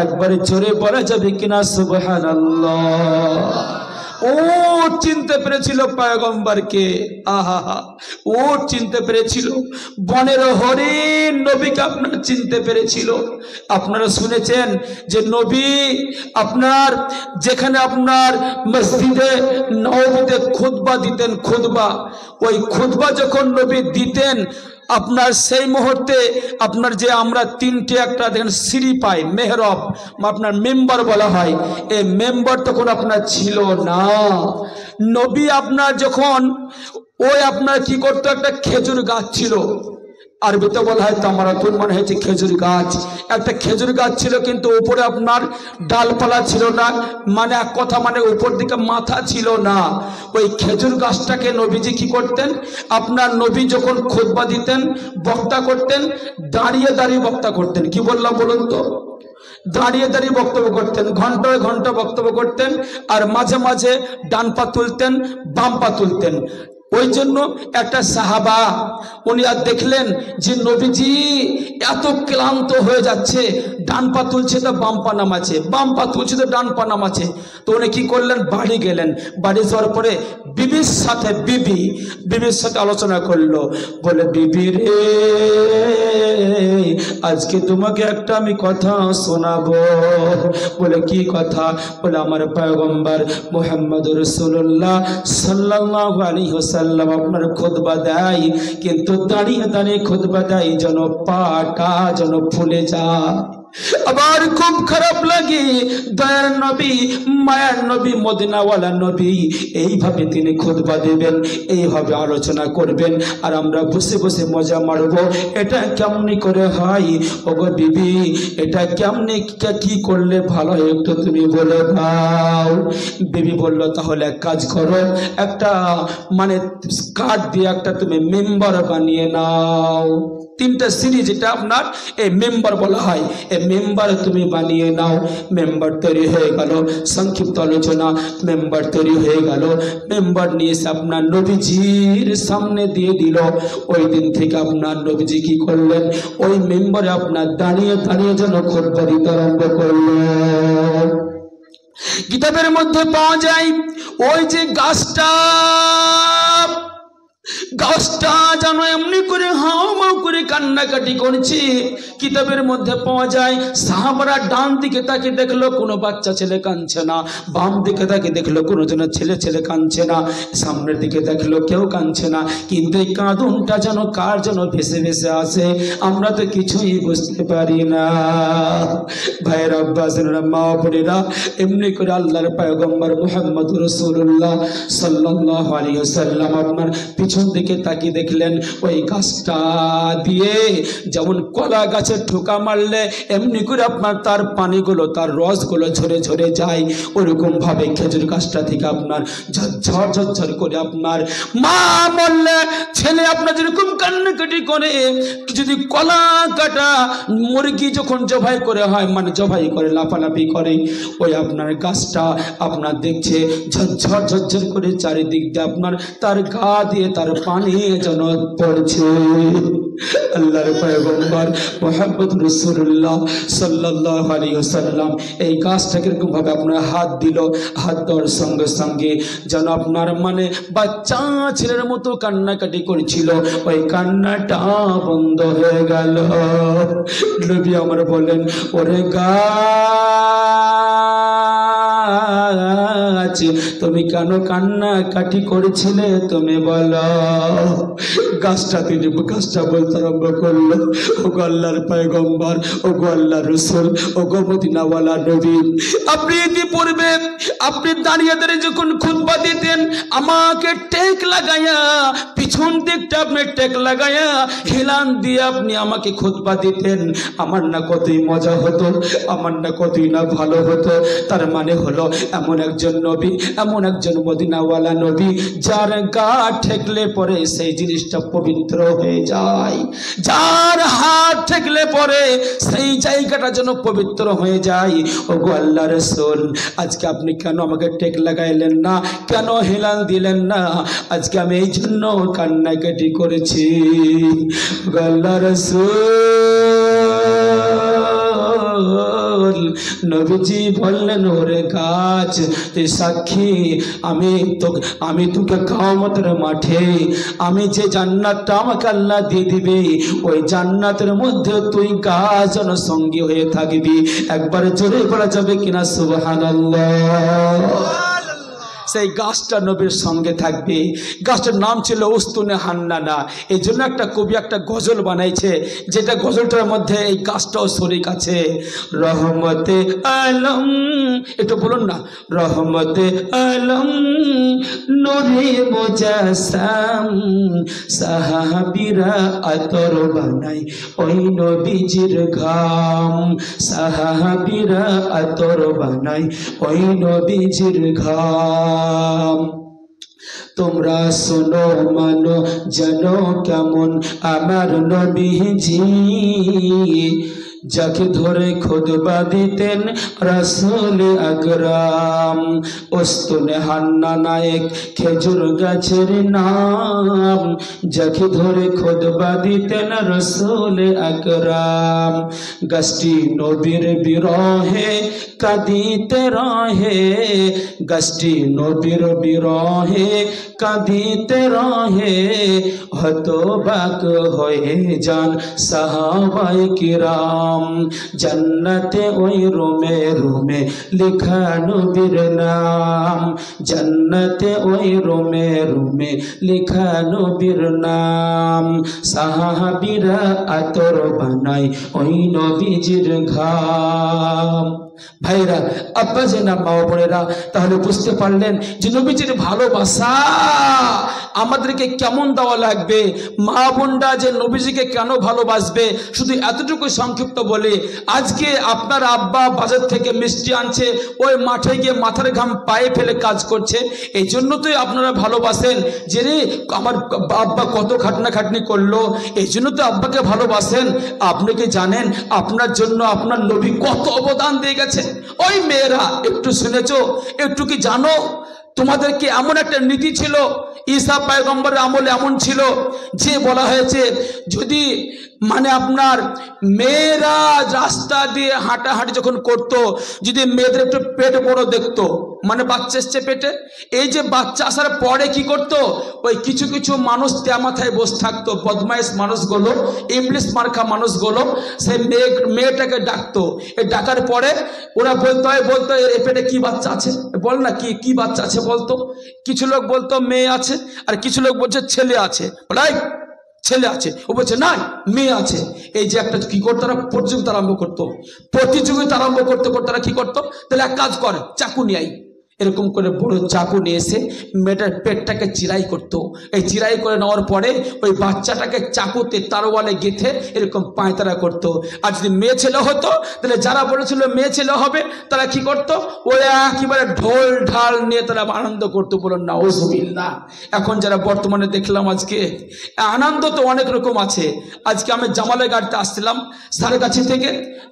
একবারে জোরে বলা যাবে কিনা সুবহানাল্লাহ? ও চিনতে পেরেছিল পয়গম্বরকে, আহা, ও চিনতে পেরেছিল, বনের হরিণ নবীকে আপনার চিনতে পেরেছিল। আপনারা শুনেছেন যে নবী আপনার যেখানে আপনার মসজিদে নববীতে খুতবা দিতেন, খুতবা, ওই খুতবা যখন নবী দিতেন আপনার সেই মুহূর্তে আপনার যে আমরা তিনটে একটা দেখেন সিঁড়ি পাই, মেহরব আপনার মেম্বার বলা হয়, এই মেম্বার তখন আপনার ছিল না। নবী আপনার যখন ওই আপনার কি করতো, একটা খেজুর গাছ ছিল, আরবিতে বলা হয় তামারাতুন, মানে হচ্ছে খেজুর গাছ। একটা খেজুর গাছ ছিল কিন্তু উপরে আপনার ডালপালা ছিল না, মানে এক কথা মানে উপর দিকে মাথা ছিল না। ওই খেজুর গাছটাকে নবীজি কি করতেন, আপনার নবী যখন খুতবা দিতেন, বক্তা করতেন, দাঁড়িয়ে দাঁড়িয়ে বক্তা করতেন। কি বললাম বলুন তো? দাঁড়িয়ে দাঁড়িয়ে বক্তব্য করতেন, ঘন্টায় ঘন্টা বক্তব্য করতেন, আর মাঝে মাঝে ডান পা তুলতেন, বাম পা তুলতেন। ওই জন্য একটা সাহাবা উনি আর দেখলেন যে নবীজি এত ক্লান্ত হয়ে যাচ্ছে, ডান পা তুলছে তো বাম পা নামাচ্ছে, বাম পা তুলছে তো ডান পা নামাচ্ছে, তো উনি কি করলেন, বাড়ি গেলেন। বাড়ি যাওয়ার পরে বিবির সাথে আলোচনা করলো, বলে, বিবি রে, আজকে তোমাকে একটা আমি কথা শোনাবো। বলে, কি কথা? বলে, আমার পয়গম্বর মুহাম্মদুর রাসূলুল্লাহ সাল্লাল্লাহু আলাইহি ওয়াসাল্লাম আপনার খুতবা দেয়, কিন্তু দাঁড়িয়ে দাঁড়িয়ে খুতবা দেয় যেন পাটা যেন ফুলে যায়। আবার খুব খারাপ লাগে, দয়ার নবী, মায়ার নবী, মদিনাওয়ালা নবী এইভাবে তিনি খুতবা দেবেন, এইভাবে আলোচনা করবেন, আর আমরা বসে বসে মজা মারবো। এটা কেমনি করে হয়? ওগো বিবি, এটা কেমনি কি করলে ভালো হয় একটু তুমি বলে দাও। বিবি বলল, তাহলে এক কাজ করো, একটা মানে কাঠ দিয়ে একটা তুমি মেম্বার বানিয়ে নাও। তিনটা সিঁড়ি যেটা আপনার এই মেম্বার বলা হয়, এই মেম্বার তুমি বানিয়ে নাও। মেম্বার তৈরি হয়ে গেল, সংক্ষিপ্ত আলোচনা, মেম্বার তৈরি হয়ে গেল। মেম্বার নিয়ে এসে আপনার নবীজির সামনে দিয়ে দিল। ওই দিন থেকে আপনার নবীজি কি করলেন, ওই মেম্বারে আপনার দাঁড়িয়ে দাঁড়িয়ে যেন খুতবা দিতে আরম্ভ করলেন। কিতাবের মধ্যে পাওয়া যায় ওই যে গাছটা যেন এমনি করে হাওমাও করে কান্নাকাটি করছে। কিতাবের মধ্যে পাওয়া যায় সাহাবারা ডান দিকে তাকে দেখলো কোনো বাচ্চা ছেলে কাঁদছে না, বাম দিকে তাকে দেখলো কোনো জন ছেলে কাঁদছে না, সামনের দিকে দেখলো কেউ কাঁদছে না, কিন্তু এই কাঁদনটা যেন কার যেন ভেসে ভেসে আসে, আমরা তো কিছুই বুঝতে পারি না। ভাইয়েরা, আব্বাসেরা, মা বোনেরা, এমনি করে আল্লাহর পয়গম্বর মুহাম্মদুর রাসূলুল্লাহ সাল্লাল্লাহু আলাইহি ওয়াসাল্লাম আপনার পিছন দিকে তাকিয়ে দেখলেন ওই গাছটা দিয়ে যেমন কলা গাছের ঠোকা মারলে এমনি করে আপনার তার পানিগুলো তার রসগুলো ঝরে ঝরে যায়, ওরকম ভাবে খেজুর গাছটা থেকে আপনার ঝরঝর ঝরঝর করে আপনার মা বললে ছেলে আপনার যেরকম কান্নাকাটি করে, যদি কলা কাটা মুরগি যখন জবাই করে হয় মানে জবাই করে লাফালাফি করে, ওই আপনার গাছটা আপনার দেখছে ঝরঝর ঝরঝর করে চারিদিক দিয়ে আপনার তার গা দিয়ে তার পানি যেন পড়ছে। আল্লাহর পয়গম্বর মুহাম্মদ রাসূলুল্লাহ সাল্লাল্লাহু আলাইহি ওয়াসাল্লাম এই গাছটাকে এরকম ভাবে আপনার হাত দিল, হাত দেওয়ার সঙ্গে সঙ্গে যেন আপনার মানে বাচ্চা ছেলের মতো কান্নাকাটি করেছিল, ওই কান্নাটা বন্ধ হয়ে গেল। নবী আমার বলেন, ওরে গাছ তুমি কেন কান্নাকাটি করেছিলে তুমি বলো। গাছটা বলতে আরম্ভ করলো, ও গো আল্লাহর পয়গম্বর, ও গো আল্লাহর রাসূল, ও গো মদিনাওয়ালা নবী, আপনি ইতিপূর্বে আপনি দাঁড়িয়ে দাঁড়িয়ে যখন খুতবা দিতেন আমাকে টেক লাগাইয়া পিছন দিকটা আপনি টেক লাগাইয়া হেলান দিয়ে আপনি আমাকে খুতবা দিতেন, আমার না কতই মজা হতো, আমার না কতই না ভালো হতো। তার মানে হলো এমন একজন নবী, এমন একজন মদিনাওয়ালা নবী যার গা ঠেকলে পরে সেই জিনিসটা পবিত্র হয়ে যায়, যার হাত ঠেকলে পরে সেই জায়গাটা যেন পবিত্র হয়ে যায়। ও গো আল্লাহর রাসূল, আজকে আপনি কেন আমাকে টেক লাগাইলেন না, কেন হেলান দিলেন না? আজকে আমি এই জন্য কান্নাকাটি করেছি। আল্লাহর রাসূল নবীজি বললেন, ওরে গাছ তুই সাক্ষী, আমি তোকে কিয়ামতের মাঠে আমি যে জান্নাতটা আমাকে আল্লাহ দিয়ে দিবে ওই জান্নাতের মধ্যে তুই গাছ যেন সঙ্গী হয়ে থাকবি। একবার জোরে বলা যাবে কিনা সুবহানাল্লাহ। সেই গাছটা নবীর সঙ্গে থাকবে। গাছটার নাম ছিল উস্তুনে হান্নানা। এই জন্য একটা কবি একটা গজল বানাইছে, যেটা গজলটার মধ্যে এই গাছটাও শরীক আছে। রহমতে আলম, একটু বলুন না, রহমতে আলম নূরে মুজাসসাম, সাহাবীরা আতর বানাই ওই নবীজির ঘাম, সাহাবীরা আতর বানাই ওই নবীজির ঘাম। তোমরা শোনো মানো জানো কেমন আমার নবীজি, যাকে ধরে খুতবা দিতেন রাসূল আকরাম। উস্তুনে হান্নানা এক খেজুর গাছের নাম, যাকে ধরে খুতবা দিতেন রাসূল আকরাম। গাছটি নবীর বিরহে কাঁদিতে রহে, গাছটি নবীর বিরহে কাঁদিতে রহে, হতবাক হয়ে যান সাহাবায়ে কিরাম। জান্নাতে ওই রুমে রুমে লেখা নবীর নাম, জান্নাতে ওই রুমে রুমে লেখা নবীর নাম। সাহাবীরা আতর বানাই ওই নবীজির ঘাম। ভাইরা, আব্বা জানা, মা বোনেরা, তাহলে বুঝতে পারলেন যে নবীজির ভালোবাসা আমাদেরকে কেমন দেওয়া লাগবে। মা বোনরা যে নবীজিকে কেন ভালোবাসবে, শুধু এতটুকু সংক্ষিপ্ত বলে, আজকে আপনার আব্বা বাজার থেকে মিষ্টি আনছে, ওই মাঠে গিয়ে মাথার ঘাম পায়ে ফেলে কাজ করছে, এই জন্য তো আপনারা ভালোবাসেন যে রে আমার আব্বা কত খাটনি করলো, এই জন্য তো আব্বাকে ভালোবাসেন। আপনি কি জানেন আপনার জন্য আপনার নবী কত অবদান দিয়ে গেছে? ওই মেয়েরা একটু শুনেছো, একটু কি জানো? তোমাদেরকে এমন একটা নীতি ছিল, ঈসা পয়গম্বরের আমলে এমন ছিল যে বলা হয়েছে যদি মানে আপনার মেয়েরা রাস্তা দিয়ে হাঁটাহাঁটি যখন করতো, যদি মেয়েদের একটু পেট বড় দেখতো, মানে বাচ্চা এসছে পেটে, এই যে বাচ্চা আসার পরে কি করতো, ওই কিছু কিছু মানুষ মাথায় বসে থাকতো, বদমাইশ মানুষগুলো, ইংলিশ মার্কা মানুষগুলো, সেই মেয়েটাকে ডাকতো। এই ডাকার পরে ওরা বলতো এর পেটে কি বাচ্চা আছে, বল না কি বাচ্চা আছে বলতো। কিছু লোক বলতো মেয়ে আছে, আর কিছু লোক বলছে ছেলে আছে, বলাই ছেলে আছে, ও বলছে না মেয়ে আছে। এই যে একটা কি করতো, তারা প্রতিযোগিতা আরম্ভ করতো। প্রতিযোগিতা আরম্ভ করতে করতে তারা কি করতো, তাহলে এক কাজ করে, চাকু নিয়ে আই, এরকম করে বড় চাকু নিয়ে এসে মেয়েটার পেটটাকে চিরাই করতো। এই চিরাই করে নেওয়ার পরে ওই বাচ্চাটাকে চাকুতে তারওয়ালে গেঁথে এরকম পায়তারা করতো। আর যদি মেয়ে ছেলে হতো তাহলে যারা বলেছিল মেয়ে ছেলে হবে তারা কি করতো, ওই একেবারে ঢোল ঢাল নিয়ে তারা আনন্দ করতো। বলুন নাউজুবিল্লাহ। এখন যারা বর্তমানে দেখলাম আজকে আনন্দ তো অনেক রকম আছে। আজকে আমি জামালের গাড়িতে আসছিলাম সারেগাছি থেকে,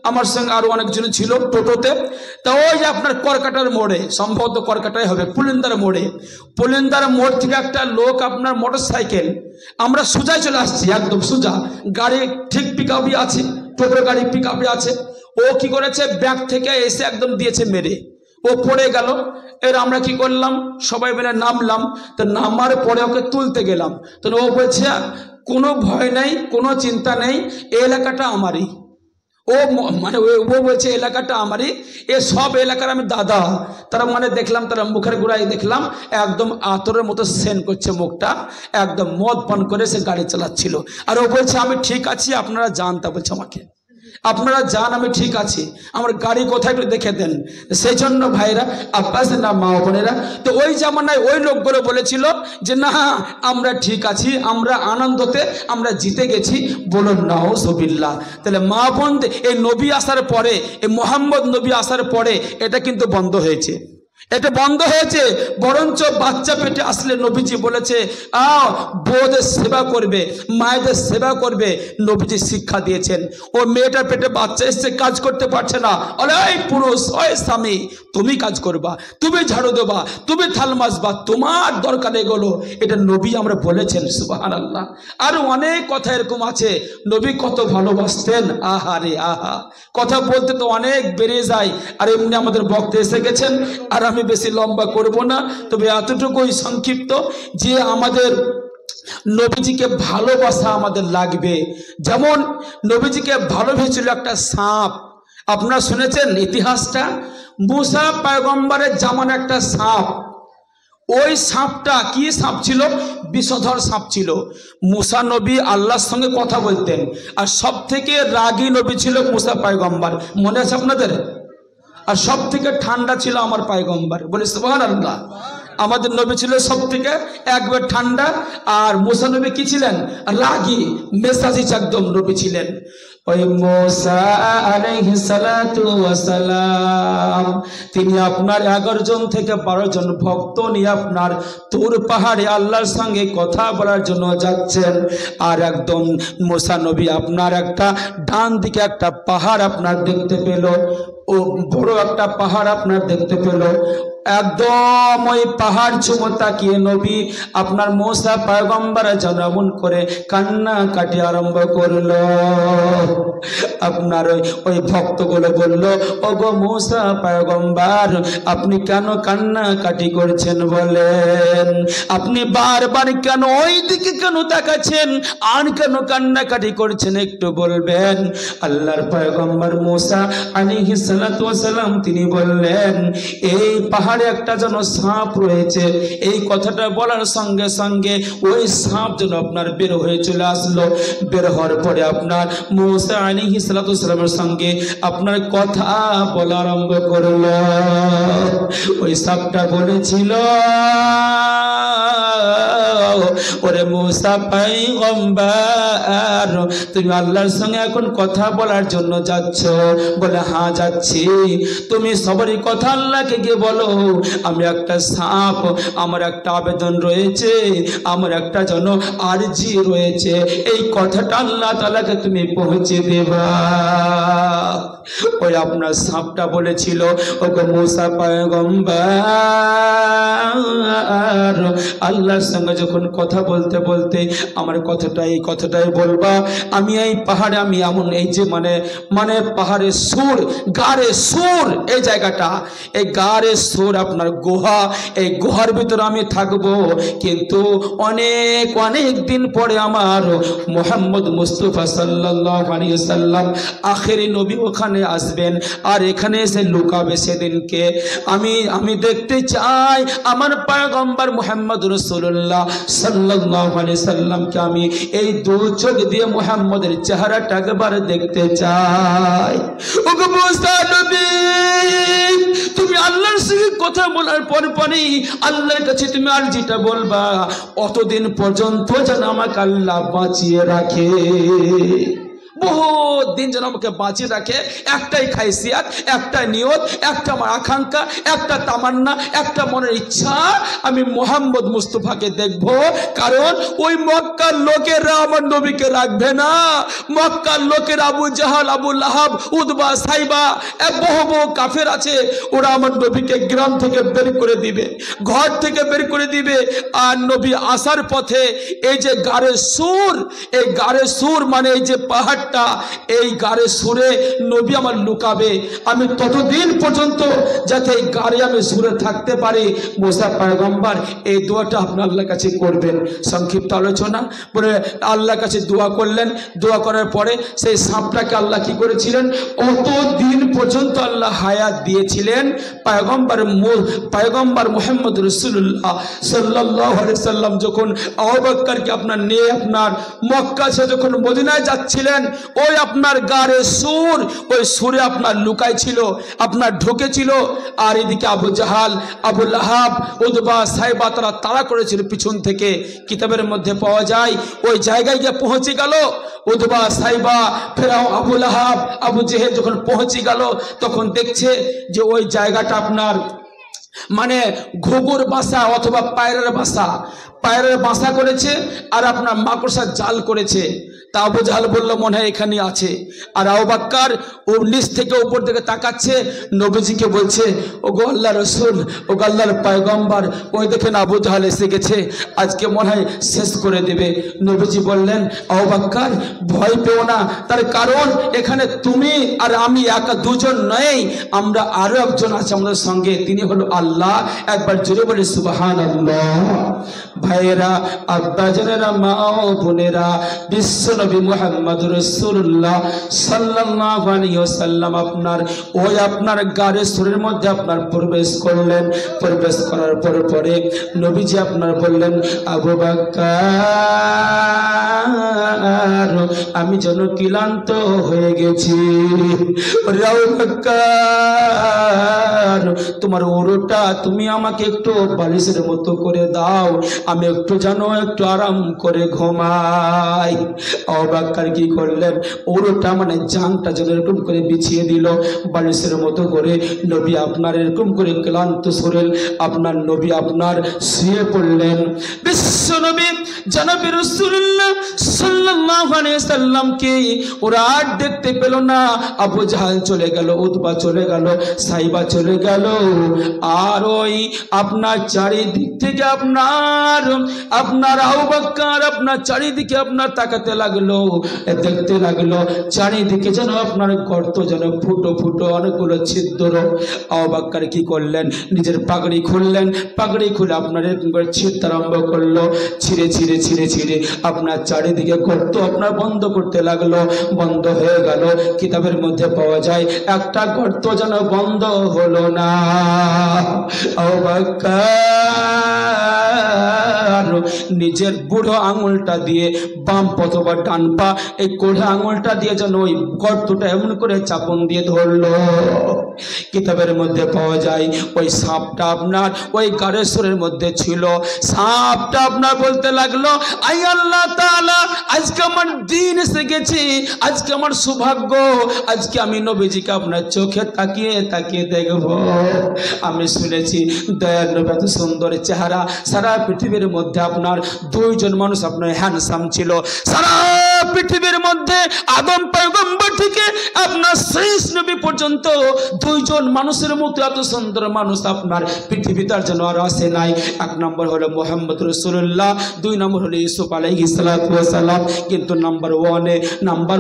আমার সঙ্গে আরো অনেকজন ছিল টোটোতে। তা ওই যে আপনার করকাটার মোড়ে, সম্ভবত করকাটাই হবে, পুলিন্দার মোড় থেকে একটা লোক আপনার মোটর সাইকেল, আমরা সোজায় চলে আসছি, একদম সোজা, গাড়ি ঠিক পিকআপই আছে, টোটোর গাড়ি পিকআপই আছে। ও কি করেছে, ব্যাগ থেকে এসে একদম দিয়েছে মেরে, ও পড়ে গেল। এর আমরা কি করলাম, সবাই মিলে নামলাম। তো নামার পরে ওকে তুলতে গেলাম, তো ও বলছে কোনো ভয় নেই, কোনো চিন্তা নেই, এই এলাকাটা আমারই। ও মানে ও বলছে এলাকাটা আমারই, এ সব এলাকার আমি দাদা। তারা মানে দেখলাম তারা মুখের গোড়ায় দেখলাম একদম আতরের মতো সেন করছে মুখটা, একদম মদ পান করে সে গাড়ি চালাচ্ছিল। আর ও বলছে আমি ঠিক আছি, আপনারা যান। তা বলছে আমাকে আপনারা যান, আমি ঠিক আছি, আমার গাড়ি কোথায় একটু দেখে দেন। সেই জন্য ভাইরা আব্বাস না মা বোনেরা, তো ওই জামানায় ওই লোকগুলো বলেছিল যে না আমরা ঠিক আছি, আমরা আনন্দতে আমরা জিতে গেছি। বলুন নাউজুবিল্লাহ। তাহলে মা বোন, এই নবী আসার পরে, এই মোহাম্মদ নবী আসার পরে এটা কিন্তু বন্ধ হয়েছে, এটা বন্ধ হয়েছে। বরঞ্চ বাচ্চা পেটে আসলে নবীজি বলেছে বউদের সেবা করবে, মায়েদের সেবা করবে, নবীজি শিক্ষা দিয়েছেন। ও মেয়েটার পেটে বাচ্চা এসছে, কাজ করতে পারছে না, ওই পুরুষ, ওই স্বামী, তুমি কাজ করবা, তুমি ঝাড়ু দেবা, তুমি থাল মাজবা, তোমার দরকার এগুলো, এটা নবী আমরা বলেছেন। সুবহানাল্লাহ। আর অনেক কথা এরকম আছে, নবী কত ভালোবাসতেন। আহারে আহা, কথা বলতে তো অনেক বেরিয়ে যায়, আর এমনি আমাদের বক্তা এসে গেছেন, আর আমি বেশি লম্বা করব না, তবে এতটুকুই সংক্ষিপ্ত যে আমাদের নবীজিকে ভালোবাসা আমাদের লাগবে। যেমন নবীজিকে ভালোবেসেছিল একটা সাপ, আপনারা শুনেছেন ইতিহাসটা, মুসা পয়গম্বরের জামানায় একটা সাপ, ওই সাপটা কি সাপ ছিল, বিষধর সাপ ছিল। মুসা নবী আল্লাহর সঙ্গে কথা বলতেন, আর সব থেকে রাগী নবী ছিল মুসা পয়গম্বর, মনে আছে আপনাদের? আর সব থেকে ঠান্ডা ছিল আমার পয়গম্বর, বলে সুবহানাল্লাহ। আমাদের নবী ছিল সব থেকে একবার ঠান্ডা, আর মুসা নবী কি ছিলেন, রাগী মেজাজি একদম নবী ছিলেন। ওই মুসা আলাইহিস সালাতু ওয়াস সালাম তিনি আপনার 11 জন থেকে 12 জন ভক্ত নিয়ে আপনার তুর পাহাড়ে আল্লাহর সঙ্গে কথা বলার জন্য যাচ্ছেন। আর একদম মুসা নবী আপনার একটা ডান দিকে একটা পাহাড় আপনার দেখতে পেল, ও বড় একটা পাহাড় আপনার দেখতে পেল। একদম ওই পাহাড় চুমো তাকিয়ে নবী আপনার মুসা পয়গম্বর যেমন করে কান্না কাটি আরম্ভ করলো। আপনার ওই ভক্তগুলো বলল, ওগো মুসা পয়গম্বর আপনি কেন কান্না কাটি করছেন বলেন, আপনি বারবার কেন ওই দিকে কেন তাকাচ্ছেন, আর কেন কান্না কাটি করছেন একটু বলবেন। আল্লাহর পয়গম্বর মুসা আলাইহিস সালাতু ওয়াস সালাম তিনি বললেন, এই পাহাড়ে একটা যেন সাপ রয়েছে। এই কথাটা বলার সঙ্গে সঙ্গে ওই সাপ যেন আপনার বের হয়ে চলে আসলো। বের হওয়ার পরে আপনার মুসা আলাইহিস সালাতু ওয়াস সালামের সঙ্গে আপনার কথা বলা আরম্ভ করলো। ওই সাপটা বলেছিল, ওরে মুসা পয়গম্বর তুমি আল্লাহর সঙ্গে এখন কথা বলার জন্য যাচ্ছ? বলে হ্যাঁ যাচ্ছি। তুমি সবারই কথা আল্লাহকে গিয়ে বলো, আমি একটা সাপ, আমার একটা আবেদন রয়েছে, আমার একটা যেন আরজি রয়েছে, এই কথাটা আল্লাহ তাআলাকে তুমি পৌঁছে দেবা। ওই আপনার সাপটা বলেছিল, ওগো মুসা পয়গম্বর আল্লাহর সঙ্গে যখন কথা বলতে বলতে আমার কথাটা এই কথাটাই বলবা, আমি এই পাহাড়ে আমি এমন এই যে মানে পাহাড়ের সুর, গাড়ে সুর, এই জায়গাটা, এই গাড়ে সুর আপনার গুহা, এই গুহার ভিতরে আমি থাকবো। কিন্তু অনেক অনেক দিন পরে আমার মুহাম্মদ মুস্তাফা সাল্লাল্লাহু আলাইহি ওয়াসাল্লাম আখেরি নবী ওখানে আসবেন, আর এখানে এসে লুকাবে। সেদিনকে আমি দেখতে চাই আমার আমার পয়গম্বর মুহাম্মদ রাসূলুল্লাহ সাল্লাল্লাহু আলাইহি সাল্লামকে আমি এই দু চোখ দিয়ে মুহাম্মদের চেহারাটা একবার দেখতে চাই। ওগো মুসা নবী, তুমি আল্লাহর সঙ্গে কথা বলার পরই আল্লাহর কাছে তুমি আর যেটা বলবা, অতদিন পর্যন্ত যেন আমাকে আল্লাহ বাঁচিয়ে রাখে, বহুত দিন যেন আমাকে বাঁচিয়ে রাখে। একটাই খাইসিয়াত, একটা নিয়ত, একটা আমার আকাঙ্ক্ষা, একটা তামান্না, একটা মনের ইচ্ছা, আমি মোহাম্মদ মুস্তফাকে দেখব। কারণ ওই মক্কার লোকেরা আমার নবীকে রাখবে না। মক্কার লোকের আবু জাহাল, আবু লাহাব, উদবা, সাইবা, বহু বহু কাফের আছে, ওরা আমার নবীকে গ্রাম থেকে বের করে দিবে, ঘর থেকে বের করে দিবে। আর নবী আসার পথে এই যে গারে সুর, এই গারে সুর মানে এই যে পাহাড়, এই গারে সুরে নবী আমার লুকাবে। আমি ততদিন পর্যন্ত যাতে এই গারে আমি সুরে থাকতে পারি। মুসা পয়গম্বর এই দোয়াটা আপনার আল্লাহর কাছে করবেন। সংক্ষিপ্ত আলোচনা বলে আল্লাহর কাছে দোয়া করলেন। দোয়া করার পরে সেই সাপটাকে আল্লাহ কি করেছিলেন, অতদিন পর্যন্ত আল্লাহ হায়াত দিয়েছিলেন। পয়গম্বর মুহাম্মদ রাসূলুল্লাহ সাল্লাল্লাহু আলাইহি সাল্লাম যখন আবু বকরকে আপনার নিয়ে আপনার মক্কা ছেড়ে যখন মদিনায় যাচ্ছিলেন, ওই আপনার গারে সুর, ওই সুরে আপনার লুকাই ছিল, আপনার ঢুকেছিল। আর এদিকে আবু জাহাল, আবু লাহাব, উদবা, সাইবা তারা তাড়া করেছিল পিছন থেকে। কিতাবের মধ্যে পাওয়া যায় ওই জায়গায় গিয়ে পৌঁছে গেল উদবা, সাইবা, ফেরাও, আবু লাহাব, আবু জেহেল যখন পৌঁছে গেল তখন দেখছে যে ওই জায়গাটা আপনার মানে ঘুঘুর বাসা অথবা পায়রার বাসা, পায়রার বাসা করেছে আর আপনার মাকড়সার জাল করেছে। তা আবু জাহাল বলল মনে হয় এখানে আছে। আর আবু বকর ও নিচ থেকে উপর দিকে তাকাচ্ছে, নবীজিকে বলছে, ও গো আল্লাহর রাসূল, ও গো আল্লাহর পয়গম্বর, ওই দেখেন আবু জাহাল এসে গেছে, আজকে মনে হয় শেষ করে দেবে। নবীজি বললেন, আবু বকর ভয় পেও না, তার কারণ এখানে তুমি আর আমি একা দুজন নয়, আমরা আরো একজন আছে আমাদের সঙ্গে, তিনি হলো আল্লাহ। একবার জোরে বলে সুবহানাল্লাহ। ভাইয়েরা, আব্বাজানেরা, মা ও বোনেরা, বিশ্ব নবী মুহাম্মদ রাসূলুল্লাহ সাল্লাল্লাহু আলাইহি ওয়াসাল্লাম আপনার ওই আপনার গারে সুরের মধ্যে আপনার প্রবেশ করলেন। প্রবেশ করার পরে নবীজি আপনার বললেন, আবু বকর আমি যেন ক্লান্ত হয়ে গেছি। আবু বকর তোমার ওরটা তুমি আমাকে একটু বালিশের মতো করে দাও, আমি একটু যেন একটু আরাম করে ঘুমাই। আবু বকর কি করলেন, ওরটা মানে জাংটা যেন এরকম করে বিছিয়ে দিল বালিশের মতো করে। নবী আপনার এরকম করে ক্লান্ত শরীর আপনার নবী আপনার শুয়ে পড়লেন। বিশ্ব নবী জনাবে রাসূলুল্লাহ সাল্লাল্লাহু আলাইহি সাল্লামকে ওরা আর দেখতে পেল না। আবু জাহাল চলে গেল, উতবা চলে গেল, সাইবা চলে গেল। আর ওই আপনার চারিদিক থেকে আপনার আবু বকর আপনার চারিদিকে আপনার তাকাতে লাগলো, দেখতে লাগলো চারিদিকে যেন আপনার গর্ত, যেন ফুটো ফুটো অনেকগুলো ছিদ্র। আবু বকর কি করলেন, নিজের পাগড়ি খুললেন, পাগড়ি খুলে আপনার এরকম করে ছিঁড়তে আরম্ভ করলো। ছিঁড়ে ছিঁড়ে ছিঁড়ে ছিঁড়ে আপনার চারিদিকে গর্ত আপনার বন্ধ করতে লাগলো। বন্ধ হয়ে গেল। কিতাবের মধ্যে পাওয়া যায় একটা গর্ত যেন বন্ধ হলো না। আবু বকর নিজের বুড়ো আঙুলটা দিয়ে, বাম অথবা ডান পা এই কোড়া আঙুলটা দিয়ে যেন ওই গর্তটা এমন করে চাপন দিয়ে ধরলো। কিতাবের মধ্যে পাওয়া যায় ওই সাপটা আপনার ওই গারেশ্বরের মধ্যে ছিল। সাপটা আপনার বলতে লাগলো, আই আল্লাহ তাআলা, আজকে আমার দিন এসে গেছে, আজকে আমার সৌভাগ্য, আজকে আমি নবীজিকে আপনার চোখে তাকিয়ে তাকিয়ে দেখব। আমি শুনেছি দয়ার নবী এত সুন্দর চেহারা, সারা পৃথিবীর মধ্যে আপনার দুইজন মানুষ আপনার হ্যান্ডসাম ছিল। সারা পৃথিবীর মধ্যে আদম পয়গম্বর থেকে আপনার শেষ নবী পর্যন্ত দুইজন মানুষের মতো এত সুন্দর মানুষ আপনার পৃথিবীতে আর যেন আর আসে নাই। এক নম্বর হলো মুহাম্মদ রাসূলুল্লাহ, দুই নম্বর হলো ইউসুফ আলাইহিস সালাতু ওয়াস সালাম। কিন্তু নাম্বার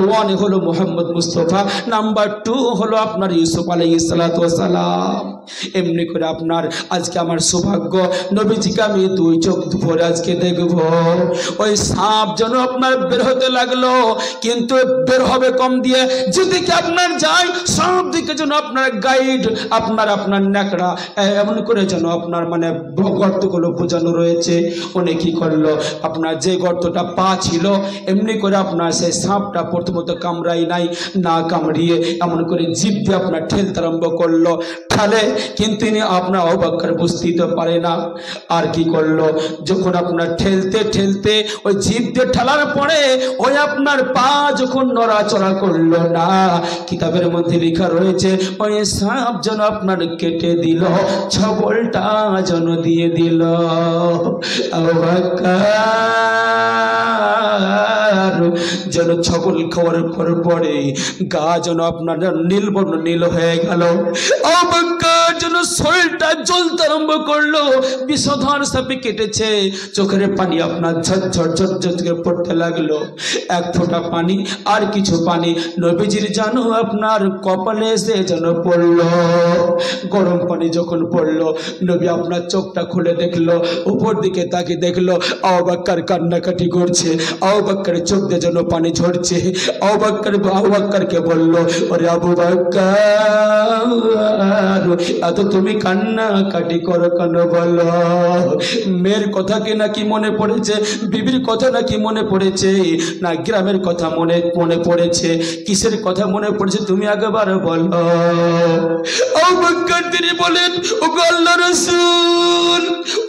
ওয়ানে হলো মুহাম্মদ মুস্তাফা, নাম্বার 2 হলো আপনার ইউসুফ আলাইহিস সালাতু ওয়াস সালাম। এমনি করে আপনার আজকে আমার সৌভাগ্য, নবীজিকে আমি দুই চোখ ভরে আজকে দেখব। ওই সাপ যেন আপনার বের হতে লাগলো। গেল, কিন্তু বের হবে কম দিয়ে। যেদিকে আপনার যায় সব দিকে যেন আপনার গাইড, আপনার ন্যাকড়া এমন করে যেন আপনার মানে গর্তগুলো বোঝানো রয়েছে। উনি কি করলো, আপনার যে গর্তটা পা ছিল এমনি করে আপনার সেই সাপটা প্রথমত কামড়াই নাই, না কামড়িয়ে এমন করে জিভ দিয়ে আপনার ঠেলতে আরম্ভ করলো। ঠালে কিন্তু তিনি আপনার অবাক বুঝতেই তো পারে না। আর কি করলো, যখন আপনার ঠেলতে ঠেলতে ওই জিভ দিয়ে ঠেলার পরে ওই আপনার পা যখন নড়াচড়া করলো না, কিতাবের মধ্যে লেখা রয়েছে ওই সাপ যেন আপনার কেটে দিল, ছবলটা যেন দিয়ে দিল। যেন ছবল খাওয়ার পরে গা যেন আপনার নীলবর্ণ নীল হয়ে গেল। যেন শরীরটা জ্বলতে আরম্ভ করলো, বিষধর সাপে কেটেছে। চোখের পানি আপনার ঝরঝর ঝরঝর করে পড়তে লাগলো। এক ফোঁটা পানি আর কিছু পানি নবীজির যেন আপনার কপালে এসে যেন পড়লো। গরম পানি যখন পড়লো, নবী আপনার চোখটা খুলে দেখলো, উপর দিকে তাকে দেখলো আবু বকর কান্নাকাটি করছে, আবু বকরের চোখ দিয়ে যেন পানি ঝরছে। আবু বকরকে বলল, ওরে আবু বকর, এত তুমি কান্নাকাটি করো কেন বলো? মেয়ের কথা কি নাকি মনে পড়েছে, বিবির কথা নাকি মনে পড়েছে, না গ্রামের কথা মনে পড়েছে, কিসের কথা মনে পড়েছে তুমি একবার বলো। আবু বকর তিনি বলেন, ওগো আল্লাহর রাসূল,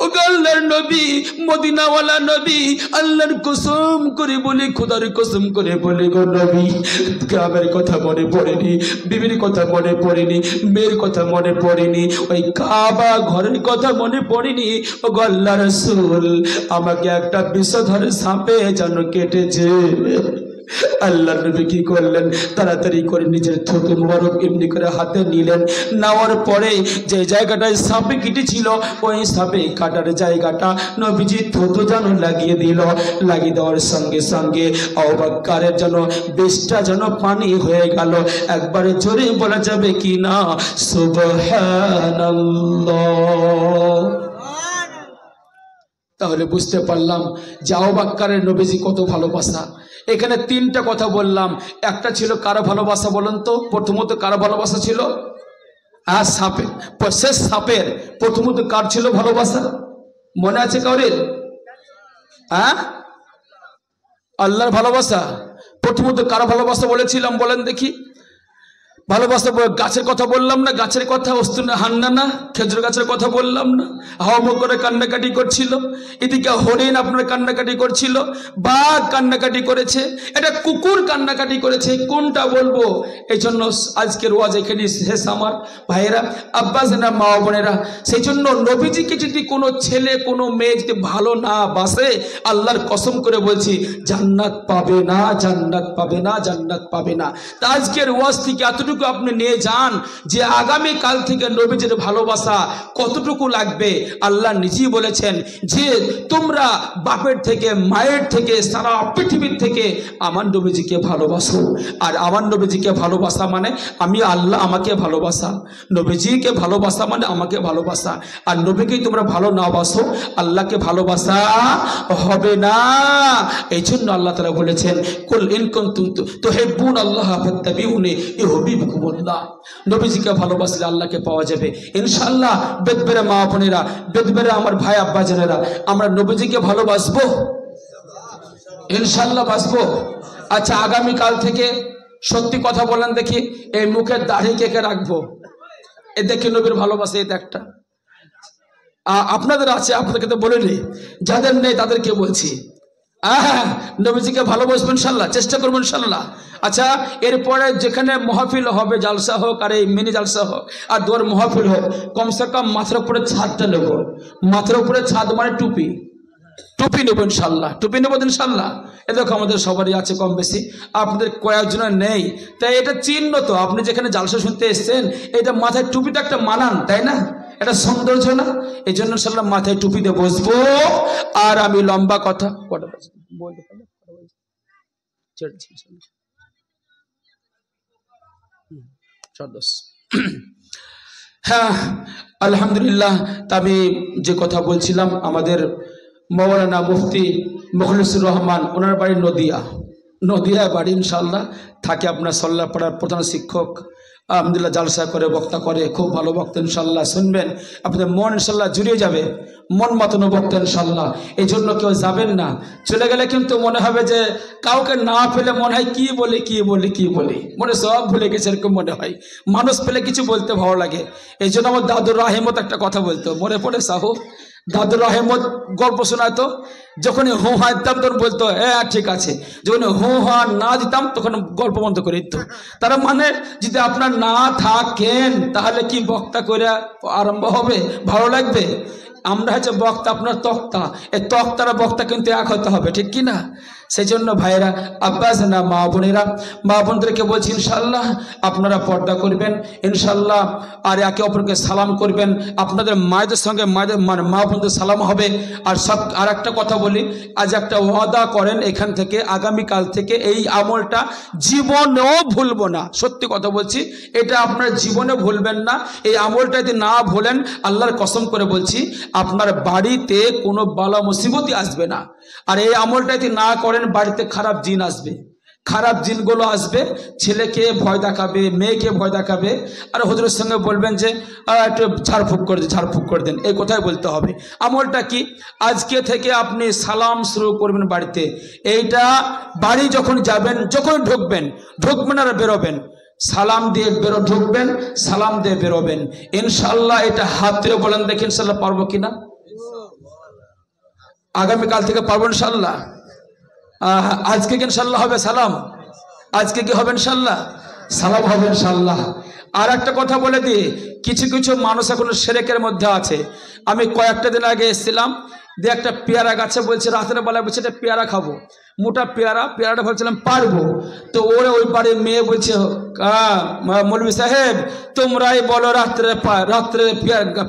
ওগো আল্লাহর নবী, মদিনাওয়ালা নবী, আল্লাহর কসম করে বলি, খোদার কসম করে বলি গো নবী, গ্রামের কথা মনে পড়েনি, বিবির কথা মনে পড়েনি, মেয়ের কথা মনে পড়েনি, ওই কাবা ঘরের কথা মনে পড়েনি। ওগো আল্লাহর রাসূল, আমাকে একটা বিষধর সাপে যেন কেটেছে। আল্লাহ নবী কি করলেন, তাড়াতাড়ি করে নিজের থুতু মোবারক এমনি করে হাতে নিলেন। নেওয়ার পরে যে জায়গাটায় সাপে কেটেছিল ওই সাপে কাটার জায়গাটা নবীজি থুতু যেন লাগিয়ে দিল। লাগিয়ে দেওয়ার সঙ্গে সঙ্গে আবু বকরের যেন বিষটা যেন পানি হয়ে গেল। একবারে জোরে বলা যাবে কি না সুবহানাল্লাহ। তাহলে বুঝতে পারলাম যে আবু বকরের নবীজি কত ভালোবাসা। এখানে তিনটা কথা বললাম, একটা ছিল কারো ভালোবাসা বলেন তো? প্রথমত কারো ভালোবাসা ছিল? আর সাপের, শেষ সাপের প্রথমত কার ছিল ভালোবাসা? মনে আছে কাউরের? হ্যাঁ, আল্লাহর ভালোবাসা। প্রথমত কারো ভালোবাসা বলেছিলাম বলেন দেখি? ভালোবাসা গাছের কথা বললাম না? গাছের কথা হান্নানা খেজুর গাছের কথা বললাম না? হাওয়া করে কান্নাকাটি করছিল, এদিকে হরিণ আপনার কান্নাকাটি করছিল, বাঘ কান্নাকাটি করেছে, এটা কুকুর কান্নাকাটি করেছে। কোনটা বলবো? এই জন্য আজকের ওয়াজ এখানে শেষ আমার ভাইয়েরা, আব্বাসেরা, মা বোনেরা। সেই জন্য নবীজিকে যদি কোনো ছেলে কোনো মেয়ে যদি ভালো না বাসে, আল্লাহর কসম করে বলছি জান্নাত পাবে না, জান্নাত পাবে না, জান্নাত পাবে না। তা আজকের ওয়াজ থেকে এতটুকু আপনি নিয়ে যান যে আগামী কাল থেকে নবীজির ভালোবাসা কতটুকু লাগবে। আল্লাহ নিজেই বলেছেন যে তোমরা বাপের থেকে, মায়ের থেকে, সারা পৃথিবীর থেকে আমার নবীজিকে ভালোবাসো। আর আমার নবীজিকে ভালোবাসা মানে আমি আল্লাহ আমাকে ভালোবাসা, নবীজিকে ভালোবাসা মানে আমাকে ভালোবাসা। আর নবীকেই তোমরা ভালো না বাসো, আল্লাহকে ভালোবাসা হবে না। এই জন্য আল্লাহ তাআলা বলেছেন কুল ইন কুনতুম তুহিব্বুন আল্লাহ ফাত্তাবিউনি ইউহিব্বুকুমুল্লাহ। নবীজিকে ভালোবাসলে আল্লাহকে পাওয়া যাবে ইনশাআল্লাহ। বেদবেরা মা বোনেরা, বেদবেরা আমার ভাই আব্বা জানেরা, আমরা নবীজিকে ভালোবাসবো ইনশাআল্লাহ, বাসবো। আচ্ছা, আগামী কাল থেকে সত্যি কথা বলেন দেখি, এই মুখের দাড়ি কে কে রাখবো? এ দেখে নবীর ভালোবাসা এটা একটা আপনাদের আছে, আপনাদেরকে তো বলিনি, যাদের নেই তাদেরকে বলছি। নবীজিকে ভালোবাসবো ইনশাআল্লাহ, চেষ্টা করবো ইনশাআল্লাহ। আচ্ছা, এরপরে যেখানে মাহফিল হবে, জালসা হোক আর এই মিনি জালসা হোক আর দোয়ার মাহফিল হোক, কমসে কম মাথার উপরে ছাদটা নেব। মাথার উপরে ছাদ মানে টুপি, টুপি নেব ইনশাআল্লাহ, টুপি নেব ইনশাআল্লাহ। এ দেখো আমাদের সবারই আছে কম বেশি, আপনাদের কয়েকজনের নেই। তাই এটা চিহ্ন তো, আপনি যেখানে জালসা শুনতে এসছেন, এটা মাথায় টুপিটা একটা মানান, তাই না? এটা সৌন্দর্য না? এই জন্য ইনশাআল্লাহ মাথায় টুপিতে বসবো। আর আমি লম্বা কথা হ্যাঁ, আলহামদুলিল্লাহ। তা আমি যে কথা বলছিলাম, আমাদের মৌলানা মুফতি মুখলিসুর রহমান, ওনার বাড়ি নদিয়া, নদিয়া বাড়ি ইনশাল্লাহ, থাকে আপনার সল্লাপাড়ার প্রধান শিক্ষক, আলহামদুলিল্লাহ জালসা করে বক্তা করে, খুব ভালো বক্তা ইনশাল্লাহ, শুনবেন আপনাদের মন ইনশাল্লাহ জুড়িয়ে যাবে, মন মাতানো বক্তা ইনশাল্লাহ। এই জন্য কেউ যাবেন না, চলে গেলে কিন্তু মনে হবে যে কাউকে না পেলে মনে হয় কি বলি মনে সব ভুলে গেছে এরকম মনে হয়। মানুষ পেলে কিছু বলতে ভালো লাগে। এই জন্য আমার দাদুর রাহেমত একটা কথা বলতো, মনে পড়ে সাহু, দাদুর রহমত গল্প শোনাতো, যখন হু হা দিতাম তখন বলতো হ্যাঁ ঠিক আছে, যখন হু হা না দিতাম তখন গল্প বন্ধ করে দিত। তার মানে যদি আপনার না থাকেন তাহলে কি বক্তা করে আরম্ভ হবে, ভালো লাগবে? আমরা হচ্ছে বক্তা, আপনার তক্তা, এই তক্তারা বক্তা কিন্তু এক হতে হবে, ঠিক কি না? সেই জন্য ভাইয়েরা, আব্বাস না মা বোনেরা, মা বোনদেরকে বলছি ইনশাল্লাহ আপনারা পর্দা করবেন ইনশাল্লাহ, আর একে অপরকে সালাম করবেন, আপনাদের মায়েদের সঙ্গে মায়েদের মানে মা বোনদের সালাম হবে। আর সব আর একটা কথা বলি, আজ একটা ওয়াদা করেন এখান থেকে, আগামীকাল থেকে এই আমলটা জীবনেও ভুলবো না, সত্যি কথা বলছি, এটা আপনার জীবনে ভুলবেন না। এই আমলটা যদি না ভুলেন, আল্লাহর কসম করে বলছি আপনার বাড়িতে কোনো বালা মুসিবতই আসবে না। আর এই আমলটা যদি না করেন বাড়িতে খারাপ জিন আসবে, খারাপ জিনগুলো আসবে, ছেলেকে ভয় দেখাবে, মেয়েকে ভয় দেখাবে, আর হুজুরের সঙ্গে বলবেন যে একটু ঝাড়ফুঁক করে দেন, এই কথাই বলতে হবে। আমলটা কি? আজকে থেকে আপনি সালাম শুরু করবেন বাড়িতে, এইটা বাড়ি যখন যাবেন, যখন ঢুকবেন আর বেরোবেন, সালাম দিয়ে ঢুকবেন, সালাম দিয়ে বেরোবেন ইনশাল্লাহ। এটা হাত তুলে বলেন দেখি ইনশাল্লাহ পারবো কিনা, আগামীকাল থেকে পারবো ইনশাল্লাহ। আজকে কি ইনশাল্লাহ হবে সালাম? আজকে কি হবে ইনশাল্লাহ? সালাম হবে ইনশাল্লাহ। আর একটা কথা বলে দিই, কিছু কিছু মানুষ এখন শিরকের মধ্যে আছে। আমি কয়েকটা দিন আগে এসেছিলাম, দিয়ে একটা পেয়ারা গাছে বলছে, রাতের বেলায় বলছে এটা পেয়ারা খাবো, মোটা পেয়ারাটা ভাবছিলাম পারবো, তো ওরে ওই বাড়ির মেয়ে বলছে মৌলভী সাহেব তোমরাই বলো রাত্রে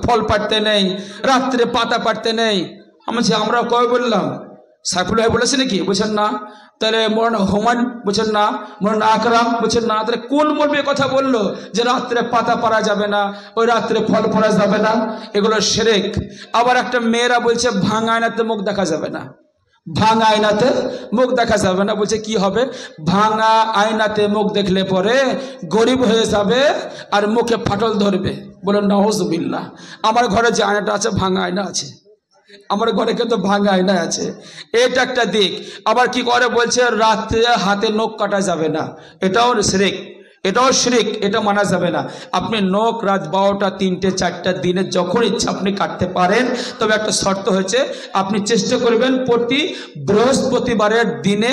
ফল পাড়তে নেই, রাত্রে পাতা পাড়তে নেই। আমরা কবে বললাম? সাইফুল ভাই বলেছে নাকি? বলছেন না। তাহলে মৌলানা হুমায়ুন বলছেন না, মৌলানা আকরাম বলছেন না। তাহলে কোন মৌলবী কথা বললো যে রাত্রে পাতা পারা যাবে না, ওই রাত্রে ফল পড়া যাবে না? এগুলো শিরক। আবার একটা মেয়েরা বলছে ভাঙা আয়নাতে মুখ দেখা যাবে না, ভাঙা আয়নাতে মুখ দেখা যাবে না। বলছে কি হবে? ভাঙা আয়নাতে মুখ দেখলে পরে গরিব হয়ে যাবে আর মুখে ফাটল ধরবে। বলে নাউজুবিল্লাহ। আমার ঘরে যে আয়নাটা আছে ভাঙা আয়না আছে, আমার ঘরে কিন্তু ভাঙা আয়না আছে, এটা একটা দিক। আবার কি করে বলছে রাত্রে হাতে নখ কাটা যাবে না, এটাও শিরক, এটাও শিরক, এটা মানা যাবে না। আপনি নখ রাত 12টা 3টে 4টা দিনে যখন ইচ্ছা আপনি কাটতে পারেন, তবে একটা শর্ত হয়েছে, আপনি চেষ্টা করবেন প্রতি বৃহস্পতিবারের দিনে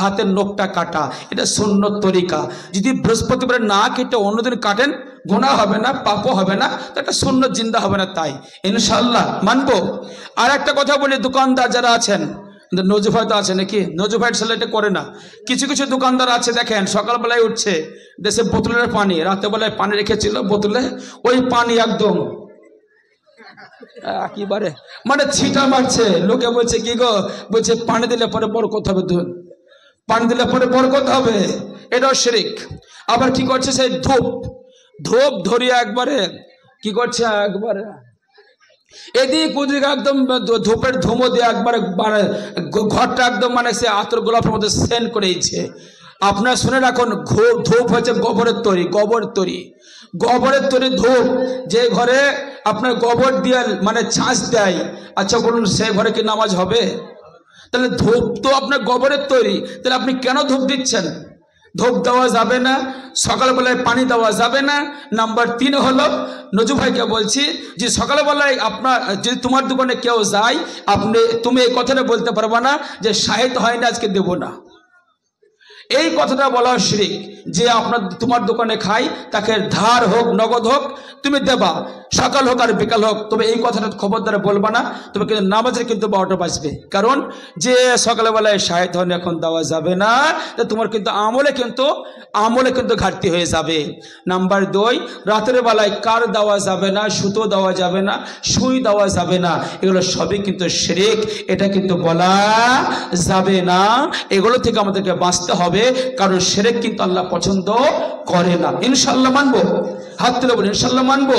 হাতের নখটা কাটা, এটা সুন্নত তরিকা। যদি বৃহস্পতিবারে না কেটে অন্যদিন কাটেন গুনাহ হবে না, পাপও হবে না, তো একটা সুন্নত জিন্দা হবে না, তাই ইনশাআল্লাহ মানবো। আর একটা কথা বলি, দোকানদার যারা আছেন, নজুফ হয়তো আছে নাকি, নজুফ এটা করে না। কিছু কিছু দোকানদার আছে দেখেন, সকালবেলায় উঠছে দেশে বোতলের পানি, রাতেবেলায় পানি রেখেছিল বোতলে, ওই পানি একদম একেবারে মানে ছিটা মারছে। লোকে বলছে কি গো, বলছে পানি দিলে পরে বরকত হবে, পানি দিলে পরে বরকত হবে, এটাও শিরক। আবার কি করছে, সেই ধূপ ধরিয়ে একবারে কি করছে, একবারে এদিক ওদিক একদম ধূপের ধুমো দিয়ে একবারে ঘরটা একদম মানে সে আতর গোলাপের মধ্যে সেন্ট করেছে। আপনার শুনে রাখুন, ধূপ হচ্ছে গোবরের তৈরি ধূপ। যে ঘরে আপনার গোবর দিয়ে মানে ছাঁচ দেয়, আচ্ছা বলুন সে ঘরে কি নামাজ হবে? তাহলে ধূপ তো আপনার গোবরের তৈরি, তাহলে আপনি কেন ধূপ দিচ্ছেন? ধূপ দেওয়া যাবে না, সকালবেলায় পানি দেওয়া যাবে না। নাম্বার 3 হলো, নজু ভাইকে বলছি যে সকালবেলায় আপনার যদি তোমার দোকানে কেউ যায়, তুমি এই কথাটা বলতে পারবা না যে শাহেদ হয় না আজকে দেব না, এই কথাটা বলা শিরক। যে তোমার দোকানে খাই তাকে ধার হোক নগদ হোক তুমি দেবা, সকাল হোক আর বিকাল হোক, তবে এই কথাটা খবরদার বলবা না, তবে কিন্তু নামাজের কিন্তু 12টা বাজবে। কারণ যে সকালবেলায় শাহেদ হন এখন দেওয়া যাবে না, তোমার কিন্তু আমলে কিন্তু ঘাটতি হয়ে যাবে। নাম্বার 2, রাতের বেলায় কার দেওয়া যাবে না, সুতো দেওয়া যাবে না, সুই দেওয়া যাবে না, এগুলো সবই কিন্তু শিরক, এটা কিন্তু বলা যাবে না। এগুলো থেকে আমাদেরকে বাঁচতে হবে, কারণ শিরক কিন্তু আল্লাহ পছন্দ করে না। ইনশাআল্লাহ মানবো, হাত তুলে বলি ইনশাআল্লাহ মানবো।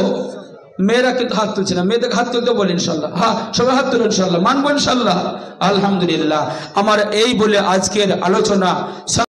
মেয়েরা কিন্তু হাত তুলছে না, মেয়েদেরকে হাত তুলতে বলি ইনশাল্লাহ। হ্যাঁ, সবাই হাত তুলো ইনশাল্লাহ, মানবো ইনশাল্লাহ। আলহামদুলিল্লাহ। আমার এই বলে আজকের আলোচনা